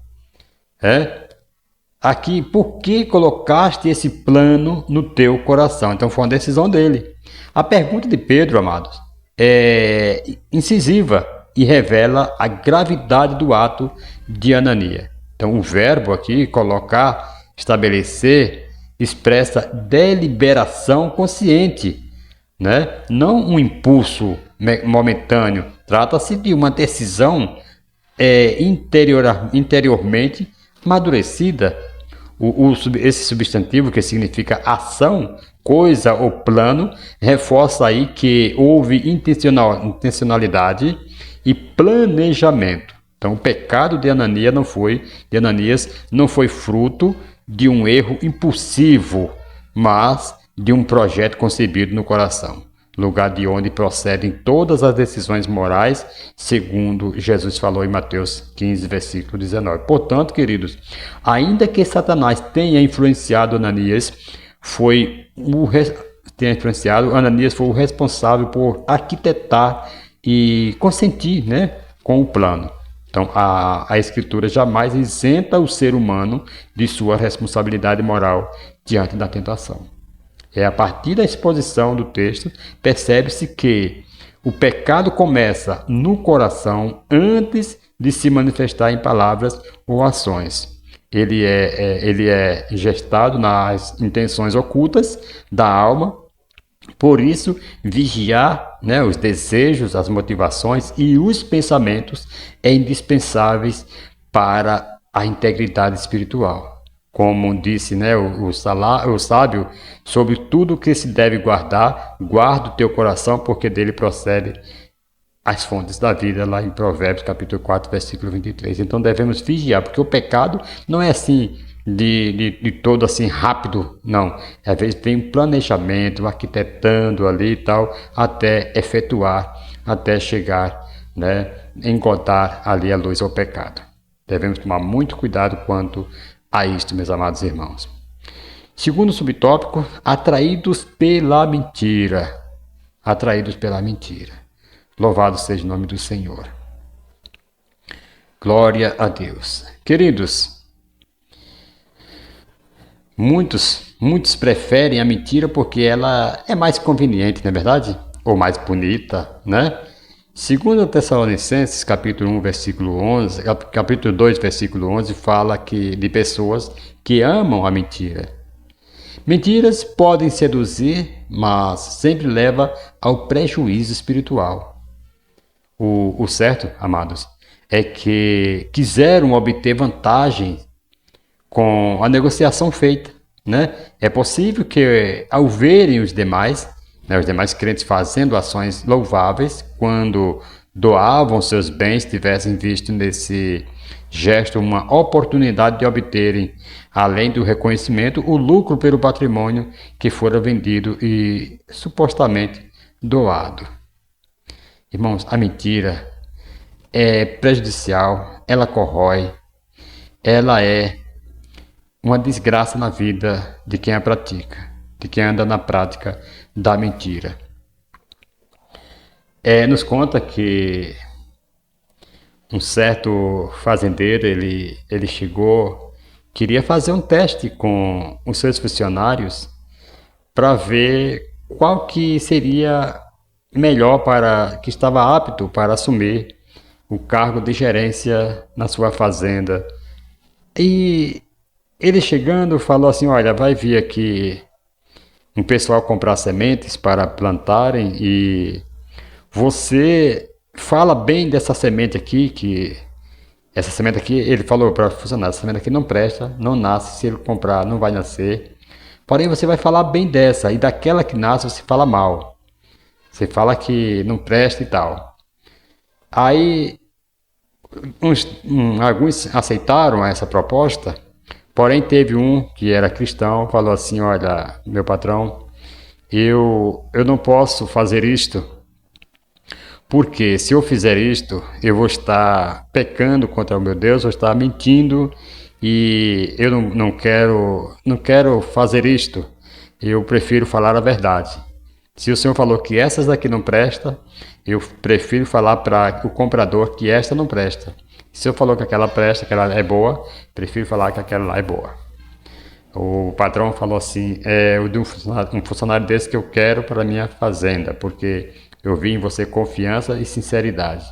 Aqui, por que colocaste esse plano no teu coração? Então foi uma decisão dele. A pergunta de Pedro, amados, é incisiva e revela a gravidade do ato de Ananias. Então o verbo aqui, colocar, estabelecer, expressa deliberação consciente, né? Não um impulso momentâneo. Trata-se de uma decisão interiormente amadurecida. Esse substantivo, que significa ação, coisa ou plano, reforça aí que houve intencionalidade e planejamento. Então o pecado de Ananias não foi fruto de um erro impulsivo, mas de um projeto concebido no coração, lugar de onde procedem todas as decisões morais, segundo Jesus falou em Mateus 15, versículo 19. Portanto, queridos, ainda que Satanás tenha influenciado Ananias, foi o responsável por arquitetar e consentir, né, com o plano. Então, a Escritura jamais isenta o ser humano de sua responsabilidade moral diante da tentação. A partir da exposição do texto, percebe-se que o pecado começa no coração antes de se manifestar em palavras ou ações. Ele é gestado nas intenções ocultas da alma. Por isso, vigiar, né, os desejos, as motivações e os pensamentos é indispensáveis para a integridade espiritual. Como disse, né, o sábio, sobre tudo que se deve guardar, guarda o teu coração, porque dele procede as fontes da vida, lá em Provérbios capítulo 4, versículo 23. Então devemos vigiar, porque o pecado não é assim de todo assim rápido, não. Às vezes tem um planejamento, arquitetando ali e tal, até efetuar, até chegar, né, encontrar ali a luz ao pecado. Devemos tomar muito cuidado quanto a isto, meus amados irmãos. Segundo subtópico, atraídos pela mentira. Atraídos pela mentira. Louvado seja o nome do Senhor. Glória a Deus. Queridos, muitos preferem a mentira porque ela é mais conveniente, não é verdade? Ou mais bonita, né? Segundo Tessalonicenses, capítulo 1, versículo 11, capítulo 2, versículo 11, fala de pessoas que amam a mentira. Mentiras podem seduzir, mas sempre leva ao prejuízo espiritual. O certo, amados, é que quiseram obter vantagem com a negociação feita, né? É possível que, ao verem os demais crentes fazendo ações louváveis, quando doavam seus bens, tivessem visto nesse gesto uma oportunidade de obterem, além do reconhecimento, o lucro pelo patrimônio que fora vendido e supostamente doado. Irmãos, a mentira é prejudicial, ela corrói, ela é uma desgraça na vida de quem a pratica, de quem anda na prática da mentira. Nos conta que um certo fazendeiro, ele chegou, queria fazer um teste com os seus funcionários para ver qual que seria melhor que estava apto para assumir o cargo de gerência na sua fazenda. E ele chegando falou assim: olha, vai vir aqui um pessoal comprar sementes para plantarem e você fala bem dessa semente aqui, que essa semente aqui, ele falou para o funcionário, essa semente aqui não presta, não nasce, se ele comprar não vai nascer. Porém você vai falar bem dessa, e daquela que nasce você fala mal. Você fala que não presta e tal. Aí alguns aceitaram essa proposta. Porém, teve um que era cristão, falou assim: olha, meu patrão, eu não posso fazer isto, porque se eu fizer isto, eu vou estar pecando contra o meu Deus, vou estar mentindo, e eu não quero fazer isto. Eu prefiro falar a verdade. Se o Senhor falou que essas daqui não presta, eu prefiro falar para o comprador que esta não presta. Se o Senhor falou que aquela presta, que ela é boa, prefiro falar que aquela lá é boa. O patrão falou assim, eu de um funcionário desse que eu quero para a minha fazenda, porque eu vi em você confiança e sinceridade.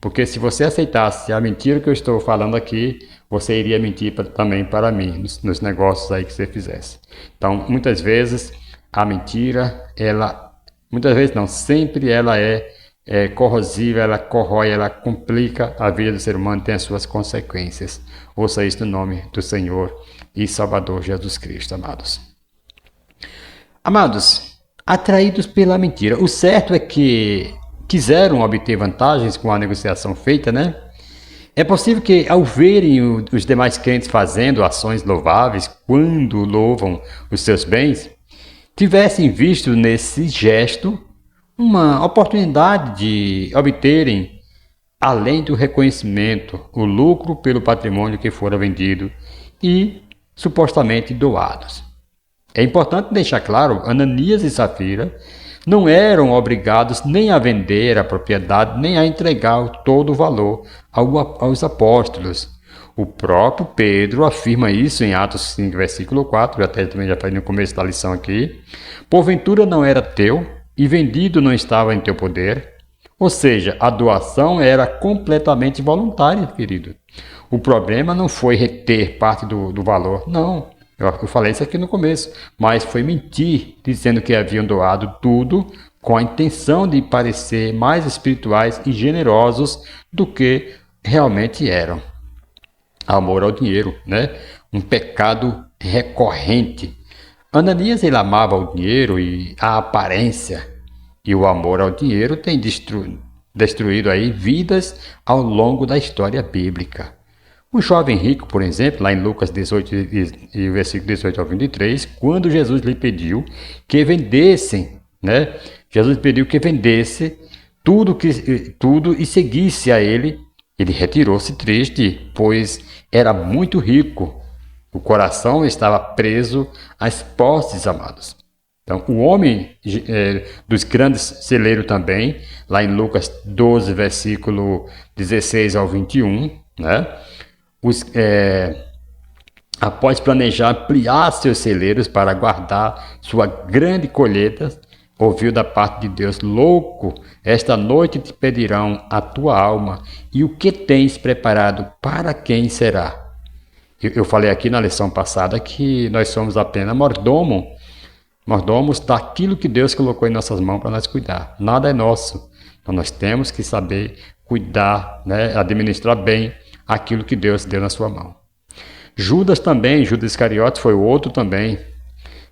Porque se você aceitasse a mentira que eu estou falando aqui, você iria mentir também para mim, nos negócios aí que você fizesse. Então, muitas vezes, a mentira, muitas vezes não, sempre ela é corrosiva, ela corrói, ela complica a vida do ser humano, tem as suas consequências. Ouça isso no nome do Senhor e Salvador Jesus Cristo, amados. Amados, atraídos pela mentira. O certo é que quiseram obter vantagens com a negociação feita, né? É possível que, ao verem os demais crentes fazendo ações louváveis, quando louvam os seus bens, tivessem visto nesse gesto uma oportunidade de obterem, além do reconhecimento, o lucro pelo patrimônio que fora vendido e supostamente doados. É importante deixar claro, Ananias e Safira não eram obrigados nem a vender a propriedade, nem a entregar todo o valor aos apóstolos. O próprio Pedro afirma isso em Atos 5, versículo 4, eu até também já falei no começo da lição aqui. Porventura não era teu, e vendido não estava em teu poder? Ou seja, a doação era completamente voluntária, querido. O problema não foi reter parte do valor, não. Eu falei isso aqui no começo, mas foi mentir, dizendo que haviam doado tudo com a intenção de parecer mais espirituais e generosos do que realmente eram. Amor ao dinheiro, né? Um pecado recorrente. Ananias, ele amava o dinheiro e a aparência, e o amor ao dinheiro tem destruído aí vidas ao longo da história bíblica. O jovem rico, por exemplo, lá em Lucas 18, e versículo 18 ao 23, quando Jesus lhe pediu que vendessem, né? Jesus pediu que vendesse tudo e seguisse a ele. Ele retirou-se triste, pois era muito rico. O coração estava preso às posses, amados. Então, o homem dos grandes celeiros também, lá em Lucas 12, versículo 16 ao 21, né? Após planejar ampliar seus celeiros para guardar sua grande colheita, ouviu da parte de Deus: louco, esta noite te pedirão a tua alma, e o que tens preparado, para quem será? Eu falei aqui na lição passada que nós somos apenas mordomos daquilo que Deus colocou em nossas mãos para nós cuidar. Nada é nosso. Então nós temos que saber cuidar, né, administrar bem aquilo que Deus deu na sua mão. Judas Iscariotes foi o outro também,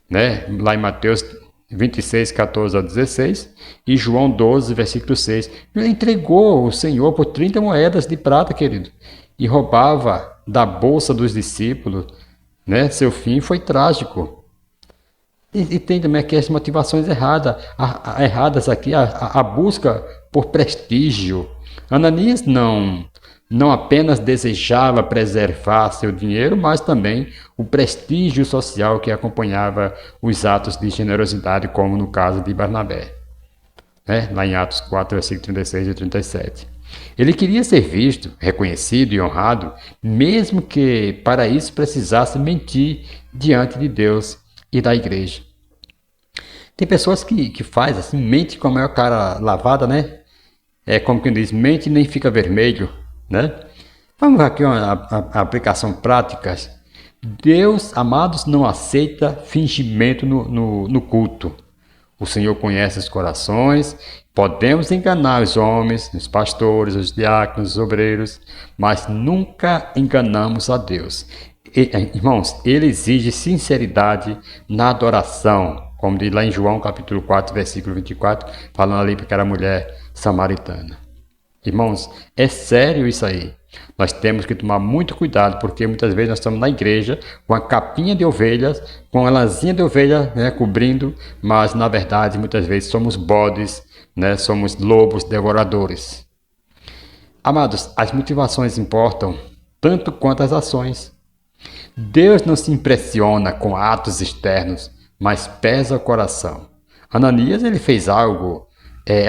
né? Lá em Mateus 26, 14 ao 16 e João 12, versículo 6. Ele entregou o Senhor por 30 moedas de prata, querido, e roubava da bolsa dos discípulos, né? Seu fim foi trágico. E tem também aqui as motivações erradas aqui, a busca por prestígio. Ananias não apenas desejava preservar seu dinheiro, mas também o prestígio social que acompanhava os atos de generosidade, como no caso de Barnabé, né? Lá em Atos 4, versículos 36 e 37. Ele queria ser visto, reconhecido e honrado, mesmo que para isso precisasse mentir diante de Deus e da igreja. Tem pessoas que fazem assim, mente com a maior cara lavada, né? É como quem diz, mente nem fica vermelho, né? Vamos aqui uma aplicação prática. Deus, amados, não aceita fingimento no culto. O Senhor conhece os corações. Podemos enganar os homens, os pastores, os diáconos, os obreiros, mas nunca enganamos a Deus. Irmãos, Ele exige sinceridade na adoração, como diz lá em João capítulo 4, versículo 24, falando ali para aquela mulher samaritana. Irmãos, é sério isso aí. Nós temos que tomar muito cuidado, porque muitas vezes nós estamos na igreja com a capinha de ovelhas, com a lãzinha de ovelha, né, cobrindo, mas na verdade muitas vezes somos bodes, né, somos lobos devoradores. Amados, as motivações importam tanto quanto as ações. Deus não se impressiona com atos externos, mas pesa o coração. Ananias ele fez algo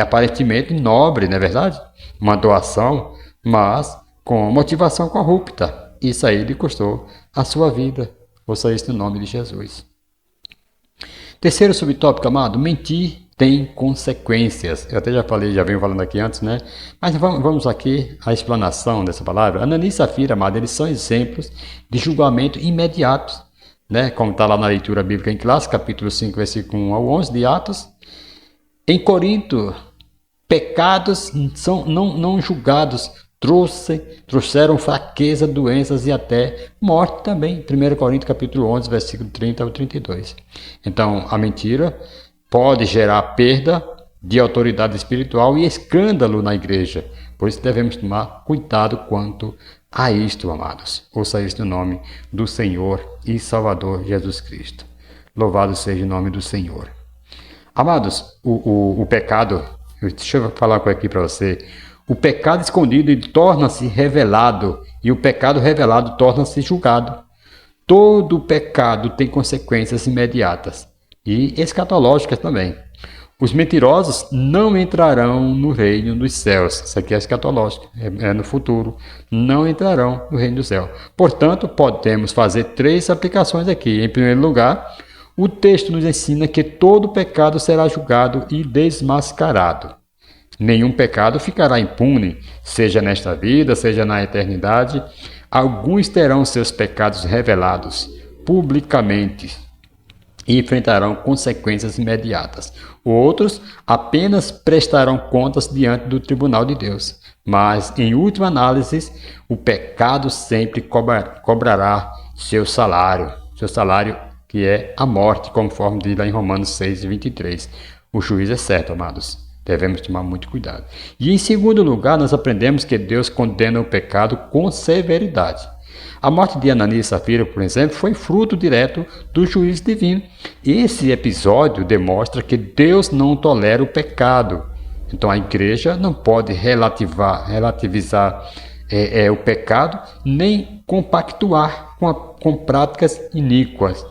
aparentemente nobre, não é verdade? Uma doação, mas com motivação corrupta. Isso aí lhe custou a sua vida. Ouça isso no nome de Jesus. Terceiro subtópico, amado, mentir tem consequências. Eu até já falei, já venho falando aqui antes, né? Mas vamos aqui à explanação dessa palavra. Ananias e Safira, amado, eles são exemplos de julgamento imediato, né? Como está lá na leitura bíblica em classe, capítulo 5, versículo 1 ao 11 de Atos. Em Corinto, pecados são não julgados, trouxeram fraqueza, doenças e até morte também. 1 Coríntios capítulo 11, versículo 30 ao 32. Então, a mentira pode gerar perda de autoridade espiritual e escândalo na igreja. Por isso devemos tomar cuidado quanto a isto, amados. Ouça isso no nome do Senhor e Salvador Jesus Cristo. Louvado seja o nome do Senhor. Amados, o pecado, deixa eu falar uma coisa aqui para você. O pecado escondido torna-se revelado e o pecado revelado torna-se julgado. Todo pecado tem consequências imediatas e escatológicas também. Os mentirosos não entrarão no reino dos céus. Isso aqui é escatológico, é no futuro. Não entrarão no reino do céu. Portanto, podemos fazer 3 aplicações aqui. Em primeiro lugar, o texto nos ensina que todo pecado será julgado e desmascarado. Nenhum pecado ficará impune, seja nesta vida, seja na eternidade. Alguns terão seus pecados revelados publicamente e enfrentarão consequências imediatas. Outros apenas prestarão contas diante do tribunal de Deus. Mas, em última análise, o pecado sempre cobrará seu salário que é a morte, conforme diz lá em Romanos 6, 23. O juízo é certo, amados. Devemos tomar muito cuidado. E em segundo lugar, nós aprendemos que Deus condena o pecado com severidade. A morte de Ananias e Safira, por exemplo, foi fruto direto do juízo divino. Esse episódio demonstra que Deus não tolera o pecado. Então a igreja não pode relativizar o pecado, nem compactuar com práticas iníquas.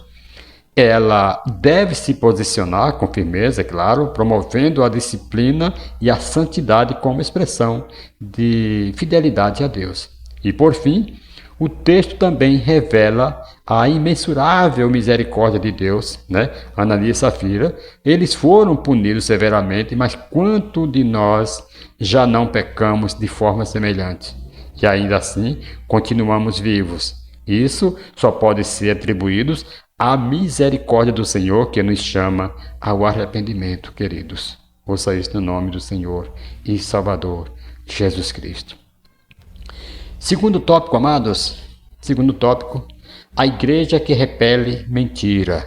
Ela deve se posicionar com firmeza, é claro, promovendo a disciplina e a santidade como expressão de fidelidade a Deus. E por fim, o texto também revela a imensurável misericórdia de Deus, né? Ananias e Safira, eles foram punidos severamente, mas quanto de nós já não pecamos de forma semelhante? E ainda assim, continuamos vivos. Isso só pode ser atribuído à misericórdia do Senhor que nos chama ao arrependimento, queridos. Ouça isso no nome do Senhor e Salvador Jesus Cristo. Segundo tópico, amados. Segundo tópico, a igreja que repele mentira.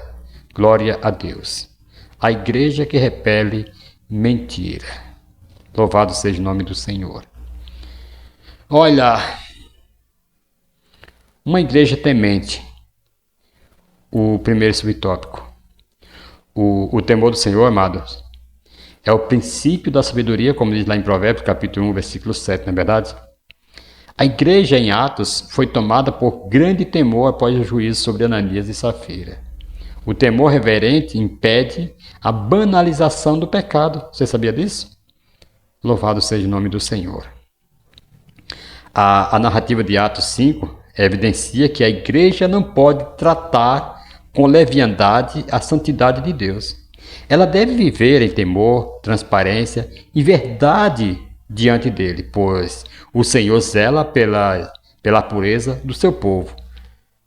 Glória a Deus. A igreja que repele mentira. Louvado seja o nome do Senhor. Olha, uma igreja temente. O primeiro subtópico. O temor do Senhor, amados, é o princípio da sabedoria, como diz lá em Provérbios, capítulo 1, versículo 7, não é verdade? A igreja em Atos foi tomada por grande temor após o juízo sobre Ananias e Safira. O temor reverente impede a banalização do pecado. Você sabia disso? Louvado seja o nome do Senhor. A narrativa de Atos 5 evidencia que a igreja não pode tratar com leviandade a santidade de Deus. Ela deve viver em temor, transparência e verdade diante dele, pois o Senhor zela pela pureza do seu povo.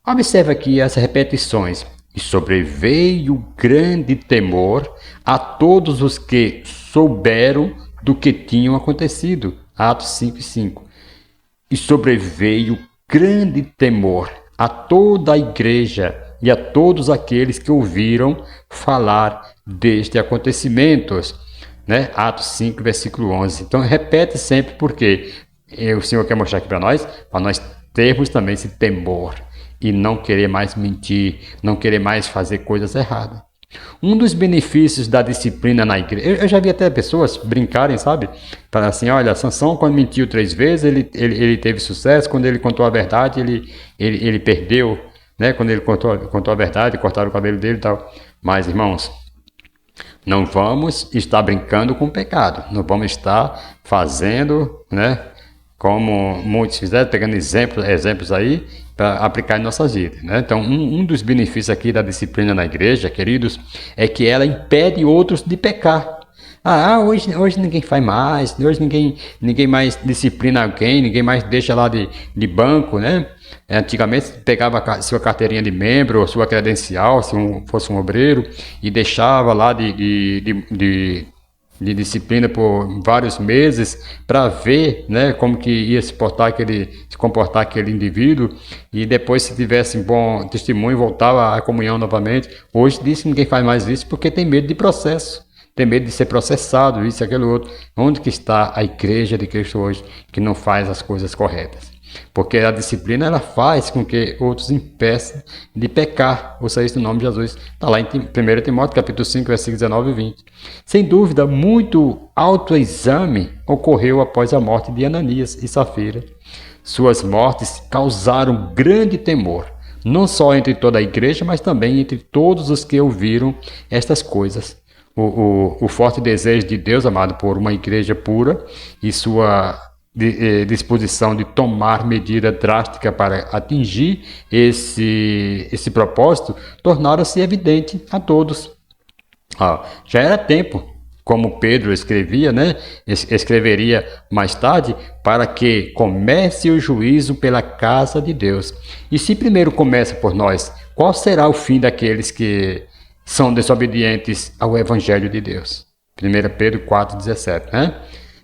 Observe aqui as repetições. E sobreveio grande temor a todos os que souberam do que tinham acontecido. Atos 5:5. E sobreveio grande temor a toda a igreja e a todos aqueles que ouviram falar destes acontecimentos. Né? Atos 5, versículo 11. Então repete sempre porque o Senhor quer mostrar aqui para nós termos também esse temor e não querer mais mentir, não querer mais fazer coisas erradas. Um dos benefícios da disciplina na igreja, eu já vi até pessoas brincarem, sabe? Falar assim, olha, Sansão quando mentiu 3 vezes, ele teve sucesso, quando ele contou a verdade, ele perdeu. né? Quando ele contou a verdade, cortaram o cabelo dele e tal. Mas, irmãos, não vamos estar brincando com o pecado. Não vamos estar fazendo, né? Como muitos fizeram, pegando exemplos aí para aplicar em nossas vidas, né? Então, um dos benefícios aqui da disciplina na igreja, queridos, é que ela impede outros de pecar. Hoje ninguém faz mais, hoje ninguém mais disciplina alguém, ninguém mais deixa lá de banco, né? Antigamente você pegava sua carteirinha de membro, ou sua credencial, se fosse um obreiro, e deixava lá de disciplina por vários meses para ver, né, como que ia se comportar aquele indivíduo, e depois, se tivesse bom testemunho, voltava à comunhão novamente. Hoje diz que ninguém faz mais isso porque tem medo de processo. Tem medo de ser processado, isso e aquilo outro. Onde que está a igreja de Cristo hoje que não faz as coisas corretas? Porque a disciplina ela faz com que outros impeçam de pecar. Ouça isso no nome de Jesus. Está lá em 1 Timóteo capítulo 5, versículos 19 e 20. Sem dúvida, muito autoexame ocorreu após a morte de Ananias e Safira. Suas mortes causaram grande temor, não só entre toda a igreja, mas também entre todos os que ouviram estas coisas. O forte desejo de Deus, amado, por uma igreja pura e sua disposição de tomar medida drástica para atingir esse propósito tornaram-se evidente a todos. Já era tempo, como Pedro escrevia, né? Escreveria mais tarde, para que comece o juízo pela casa de Deus. E se primeiro começa por nós, qual será o fim daqueles que são desobedientes ao Evangelho de Deus? 1 Pedro 4,17, né?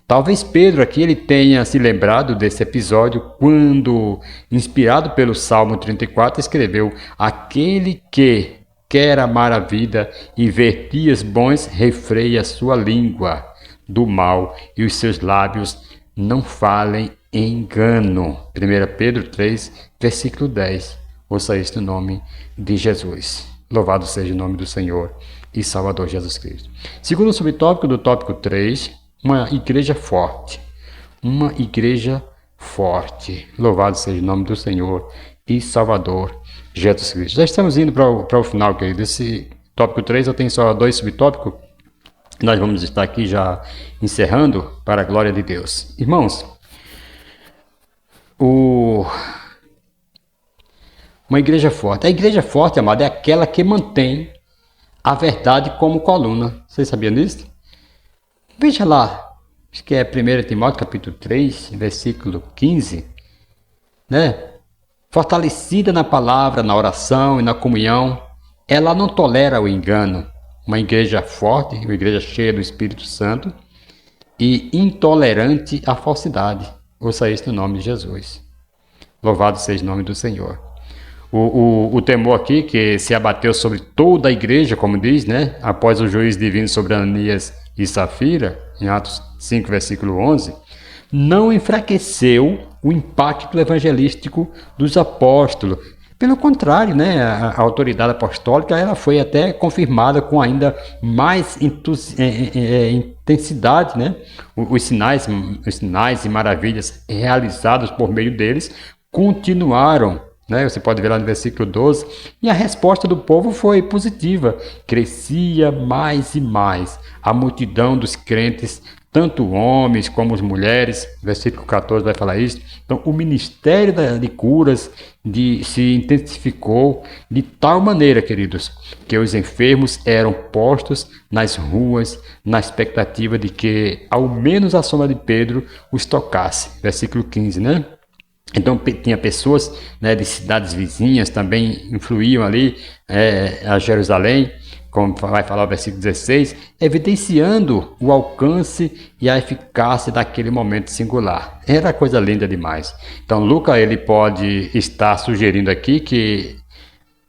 Talvez Pedro aqui ele tenha se lembrado desse episódio quando, inspirado pelo Salmo 34, escreveu: aquele que quer amar a vida e ver dias bons, refreia a sua língua do mal e os seus lábios não falem engano. 1 Pedro 3, versículo 10. Ouça isto no nome de Jesus. Louvado seja o nome do Senhor e Salvador Jesus Cristo. Segundo subtópico do tópico 3, uma igreja forte. Uma igreja forte. Louvado seja o nome do Senhor e Salvador Jesus Cristo. Já estamos indo para o final, querido. Esse tópico 3 eu tenho só 2 subtópicos. Nós vamos estar aqui já encerrando para a glória de Deus. Irmãos, uma igreja forte. A igreja forte, amado, é aquela que mantém a verdade como coluna. Vocês sabiam disso? Veja lá, acho que é 1 Timóteo capítulo 3, versículo 15, né? Fortalecida na palavra, na oração e na comunhão, ela não tolera o engano. Uma igreja forte, uma igreja cheia do Espírito Santo e intolerante à falsidade. Ouça isso no nome de Jesus. Louvado seja o nome do Senhor. O temor aqui que se abateu sobre toda a igreja, como diz, né? Após o juízo divino sobre Ananias e Safira, em Atos 5, versículo 11, não enfraqueceu o impacto evangelístico dos apóstolos. Pelo contrário, né? A autoridade apostólica ela foi até confirmada com ainda mais intensidade, né? Os sinais e maravilhas realizados por meio deles continuaram. Você pode ver lá no versículo 12, e a resposta do povo foi positiva, crescia mais e mais a multidão dos crentes, tanto homens como as mulheres, versículo 14 vai falar isso. Então o ministério de curas se intensificou de tal maneira, queridos, que os enfermos eram postos nas ruas, na expectativa de que ao menos a sombra de Pedro os tocasse, versículo 15, né? Então tinha pessoas, né, de cidades vizinhas também influíam ali a Jerusalém, como vai falar o versículo 16, evidenciando o alcance e a eficácia daquele momento singular. Era coisa linda demais. Então Lucas ele pode estar sugerindo aqui que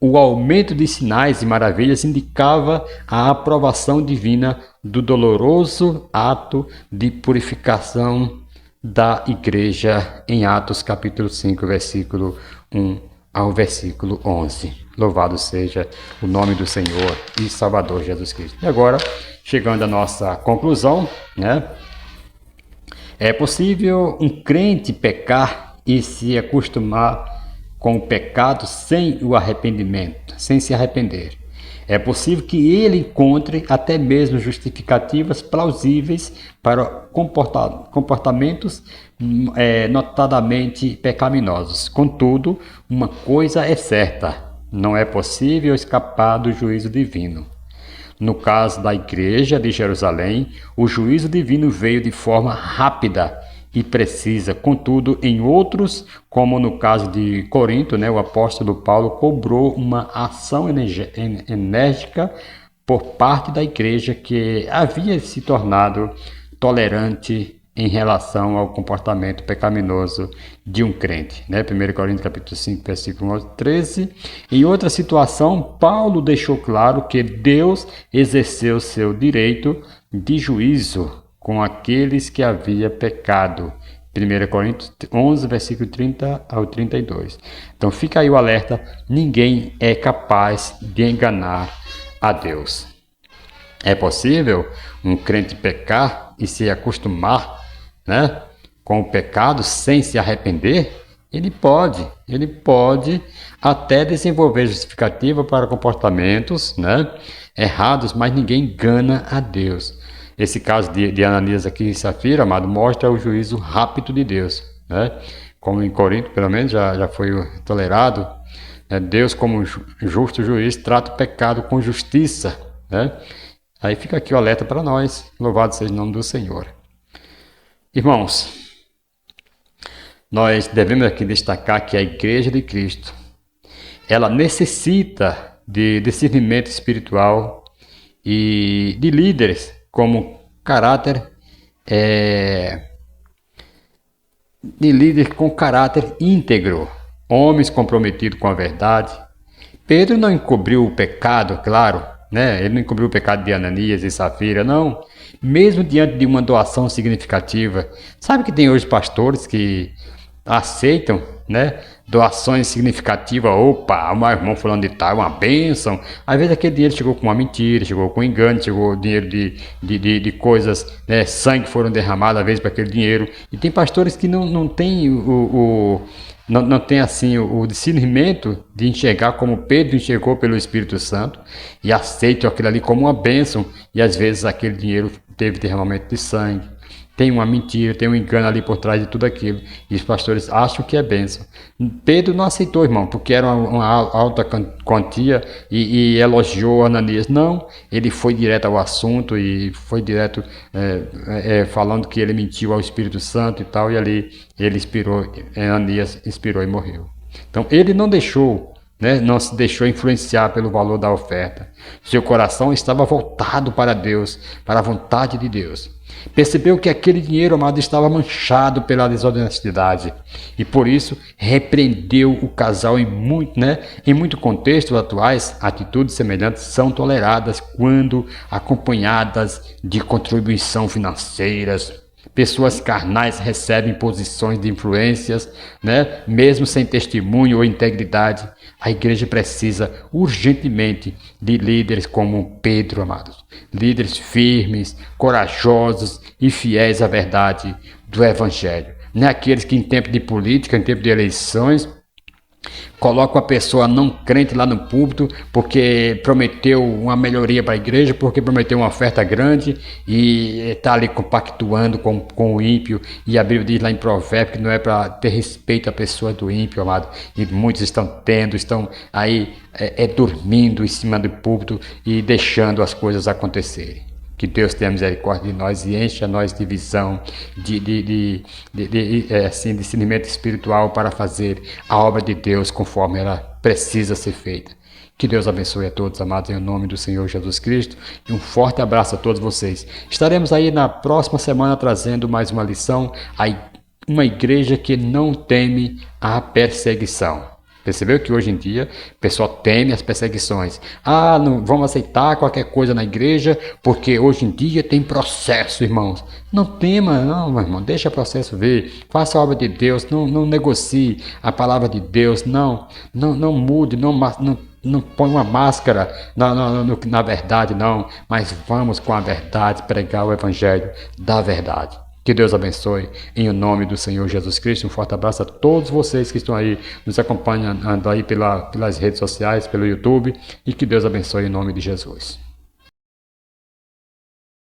o aumento de sinais e maravilhas indicava a aprovação divina do doloroso ato de purificação da igreja em Atos capítulo 5, versículo 1 ao versículo 11. Louvado seja o nome do Senhor e Salvador Jesus Cristo. E agora, chegando à nossa conclusão, né? É possível um crente pecar e se acostumar com o pecado sem o arrependimento, sem se arrepender. É possível que ele encontre até mesmo justificativas plausíveis para comportamentos notadamente pecaminosos. Contudo, uma coisa é certa: não é possível escapar do juízo divino. No caso da Igreja de Jerusalém, o juízo divino veio de forma rápida e precisa. Contudo, em outros, como no caso de Corinto, o apóstolo Paulo cobrou uma ação enérgica por parte da igreja que havia se tornado tolerante em relação ao comportamento pecaminoso de um crente. 1 Coríntios capítulo 5, versículo 13. Em outra situação, Paulo deixou claro que Deus exerceu seu direito de juízo com aqueles que havia pecado. 1 Coríntios 11, versículo 30 ao 32. Então fica aí o alerta: ninguém é capaz de enganar a Deus. É possível um crente pecar e se acostumar, com o pecado sem se arrepender? Ele pode até desenvolver justificativa para comportamentos errados, mas ninguém engana a Deus. Esse caso de Ananias aqui e Safira, amado, mostra o juízo rápido de Deus. Como em Corinto, pelo menos, já foi tolerado. Deus, como justo juiz, trata o pecado com justiça. Aí fica aqui o alerta para nós. Louvado seja o nome do Senhor. Irmãos, nós devemos aqui destacar que a Igreja de Cristo, ela necessita de discernimento espiritual e de líderes como de líderes com caráter íntegro, homens comprometidos com a verdade. Pedro não encobriu o pecado, claro, ele não encobriu o pecado de Ananias e Safira, não. Mesmo diante de uma doação significativa. Sabe que tem hoje pastores que aceitam, doações significativas. Opa, o meu irmão falando de tal, uma bênção. Às vezes aquele dinheiro chegou com uma mentira, chegou com engano, chegou dinheiro de coisas, sangue foram derramados às vezes para aquele dinheiro. E tem pastores que não têm não tem assim o discernimento de enxergar como Pedro enxergou pelo Espírito Santo e aceitam aquilo ali como uma bênção, e às vezes aquele dinheiro teve derramamento de sangue, tem uma mentira, tem um engano ali por trás de tudo aquilo, e os pastores acham que é bênção. Pedro não aceitou, irmão, porque era uma alta quantia e elogiou Ananias. Não, ele foi direto ao assunto e foi direto falando que ele mentiu ao Espírito Santo e tal, e ali ele Ananias inspirou e morreu. Então ele não deixou, não se deixou influenciar pelo valor da oferta. Seu coração estava voltado para Deus, para a vontade de Deus. Percebeu que aquele dinheiro, amado, estava manchado pela desonestidade e por isso repreendeu o casal. Em muito contextos atuais, atitudes semelhantes são toleradas quando acompanhadas de contribuição financeiras. Pessoas carnais recebem posições de influências, mesmo sem testemunho ou integridade. A igreja precisa urgentemente de líderes como Pedro, amados. Líderes firmes, corajosos e fiéis à verdade do Evangelho. Não é aqueles que em tempo de política, em tempo de eleições, coloca a pessoa não crente lá no púlpito porque prometeu uma melhoria para a igreja, porque prometeu uma oferta grande e está ali compactuando com o ímpio. E a Bíblia diz lá em Provérbios que não é para ter respeito à pessoa do ímpio, amado. E muitos estão aí dormindo em cima do púlpito e deixando as coisas acontecerem. Que Deus tenha misericórdia de nós e encha nós de visão, de discernimento espiritual para fazer a obra de Deus conforme ela precisa ser feita. Que Deus abençoe a todos, amados, em nome do Senhor Jesus Cristo. E um forte abraço a todos vocês. Estaremos aí na próxima semana trazendo mais uma lição, uma igreja que não teme a perseguição. Percebeu que hoje em dia o pessoal teme as perseguições. Não vamos aceitar qualquer coisa na igreja, porque hoje em dia tem processo, irmãos. Não tema, não, meu irmão, deixa o processo vir. Faça a obra de Deus, não negocie a palavra de Deus, não mude, não põe uma máscara na verdade, não. Mas vamos com a verdade pregar o evangelho da verdade. Que Deus abençoe em o nome do Senhor Jesus Cristo. Um forte abraço a todos vocês que estão aí nos acompanhando aí pelas redes sociais, pelo YouTube, e que Deus abençoe em nome de Jesus.